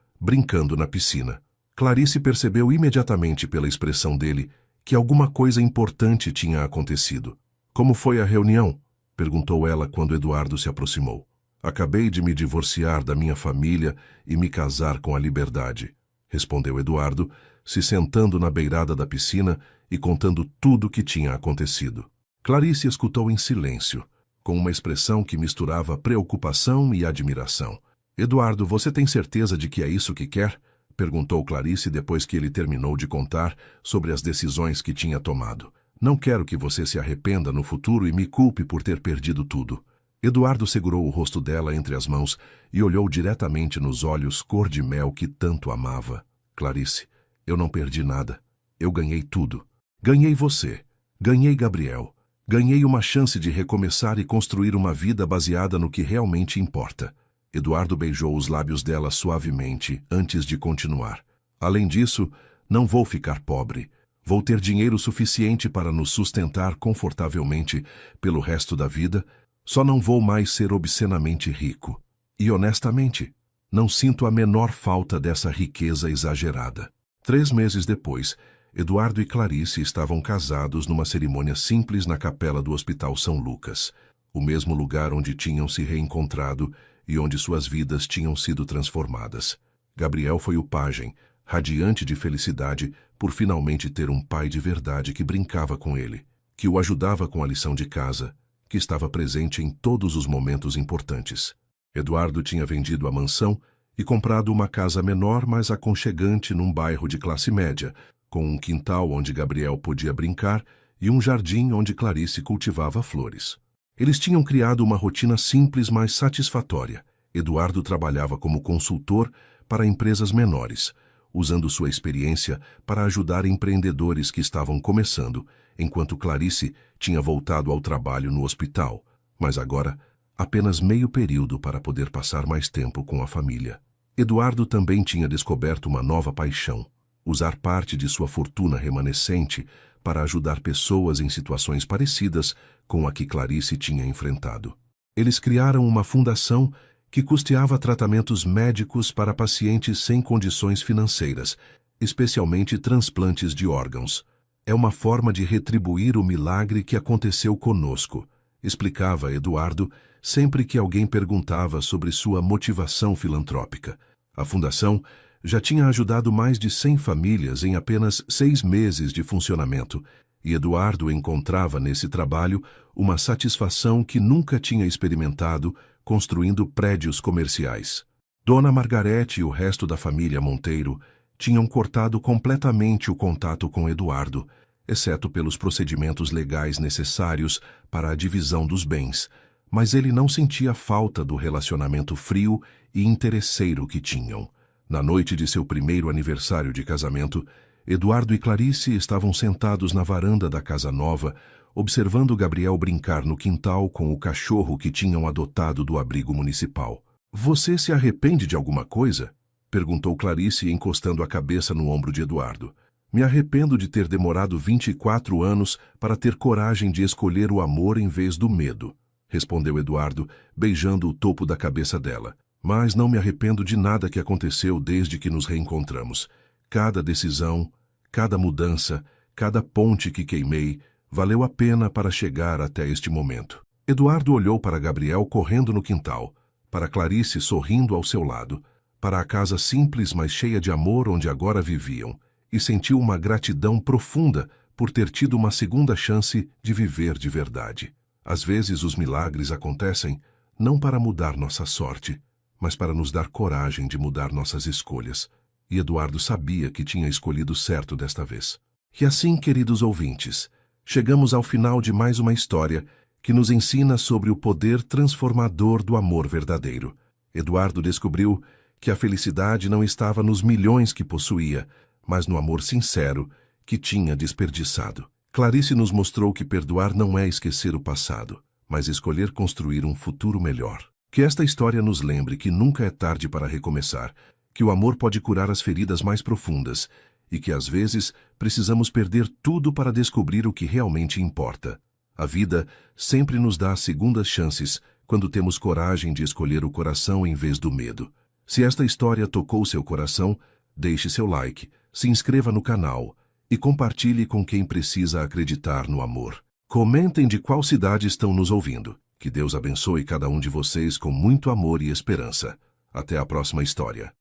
brincando na piscina. Clarice percebeu imediatamente pela expressão dele que alguma coisa importante tinha acontecido. "Como foi a reunião?" perguntou ela quando Eduardo se aproximou. "Acabei de me divorciar da minha família e me casar com a liberdade", respondeu Eduardo, se sentando na beirada da piscina e contando tudo o que tinha acontecido. Clarice escutou em silêncio, com uma expressão que misturava preocupação e admiração. "Eduardo, você tem certeza de que é isso que quer?" perguntou Clarice depois que ele terminou de contar sobre as decisões que tinha tomado. "Não quero que você se arrependa no futuro e me culpe por ter perdido tudo." Eduardo segurou o rosto dela entre as mãos e olhou diretamente nos olhos cor-de-mel que tanto amava. "Clarice, eu não perdi nada. Eu ganhei tudo. Ganhei você. Ganhei Gabriel. Ganhei uma chance de recomeçar e construir uma vida baseada no que realmente importa." Eduardo beijou os lábios dela suavemente antes de continuar. "Além disso, não vou ficar pobre. Vou ter dinheiro suficiente para nos sustentar confortavelmente pelo resto da vida, só não vou mais ser obscenamente rico. E honestamente, não sinto a menor falta dessa riqueza exagerada." 3 meses depois, Eduardo e Clarice estavam casados numa cerimônia simples na capela do Hospital São Lucas, o mesmo lugar onde tinham se reencontrado e onde suas vidas tinham sido transformadas. Gabriel foi o pajem, radiante de felicidade por finalmente ter um pai de verdade que brincava com ele, que o ajudava com a lição de casa, que estava presente em todos os momentos importantes. Eduardo tinha vendido a mansão e comprado uma casa menor, mas aconchegante num bairro de classe média, com um quintal onde Gabriel podia brincar e um jardim onde Clarice cultivava flores. Eles tinham criado uma rotina simples, mas satisfatória. Eduardo trabalhava como consultor para empresas menores, usando sua experiência para ajudar empreendedores que estavam começando, enquanto Clarice tinha voltado ao trabalho no hospital, mas agora apenas meio período para poder passar mais tempo com a família. Eduardo também tinha descoberto uma nova paixão: usar parte de sua fortuna remanescente para ajudar pessoas em situações parecidas com a que Clarice tinha enfrentado. Eles criaram uma fundação que custeava tratamentos médicos para pacientes sem condições financeiras, especialmente transplantes de órgãos. "É uma forma de retribuir o milagre que aconteceu conosco", explicava Eduardo sempre que alguém perguntava sobre sua motivação filantrópica. A fundação já tinha ajudado mais de 100 famílias em apenas 6 meses de funcionamento, e Eduardo encontrava nesse trabalho uma satisfação que nunca tinha experimentado construindo prédios comerciais. Dona Margarete e o resto da família Monteiro tinham cortado completamente o contato com Eduardo, exceto pelos procedimentos legais necessários para a divisão dos bens, mas ele não sentia falta do relacionamento frio e interesseiro que tinham. Na noite de seu primeiro aniversário de casamento, Eduardo e Clarice estavam sentados na varanda da casa nova, observando Gabriel brincar no quintal com o cachorro que tinham adotado do abrigo municipal. "Você se arrepende de alguma coisa?" perguntou Clarice, encostando a cabeça no ombro de Eduardo. "Me arrependo de ter demorado 24 anos para ter coragem de escolher o amor em vez do medo", respondeu Eduardo, beijando o topo da cabeça dela. "Mas não me arrependo de nada que aconteceu desde que nos reencontramos. Cada decisão, cada mudança, cada ponte que queimei, valeu a pena para chegar até este momento." Eduardo olhou para Gabriel correndo no quintal, para Clarice sorrindo ao seu lado, para a casa simples mas cheia de amor onde agora viviam, e sentiu uma gratidão profunda por ter tido uma segunda chance de viver de verdade. Às vezes os milagres acontecem não para mudar nossa sorte, mas para nos dar coragem de mudar nossas escolhas. E Eduardo sabia que tinha escolhido certo desta vez. E assim, queridos ouvintes, chegamos ao final de mais uma história que nos ensina sobre o poder transformador do amor verdadeiro. Eduardo descobriu que a felicidade não estava nos milhões que possuía, mas no amor sincero que tinha desperdiçado. Clarice nos mostrou que perdoar não é esquecer o passado, mas escolher construir um futuro melhor. Que esta história nos lembre que nunca é tarde para recomeçar, que o amor pode curar as feridas mais profundas e que, às vezes, precisamos perder tudo para descobrir o que realmente importa. A vida sempre nos dá segundas chances quando temos coragem de escolher o coração em vez do medo. Se esta história tocou seu coração, deixe seu like, se inscreva no canal e compartilhe com quem precisa acreditar no amor. Comentem de qual cidade estão nos ouvindo. Que Deus abençoe cada um de vocês com muito amor e esperança. Até a próxima história.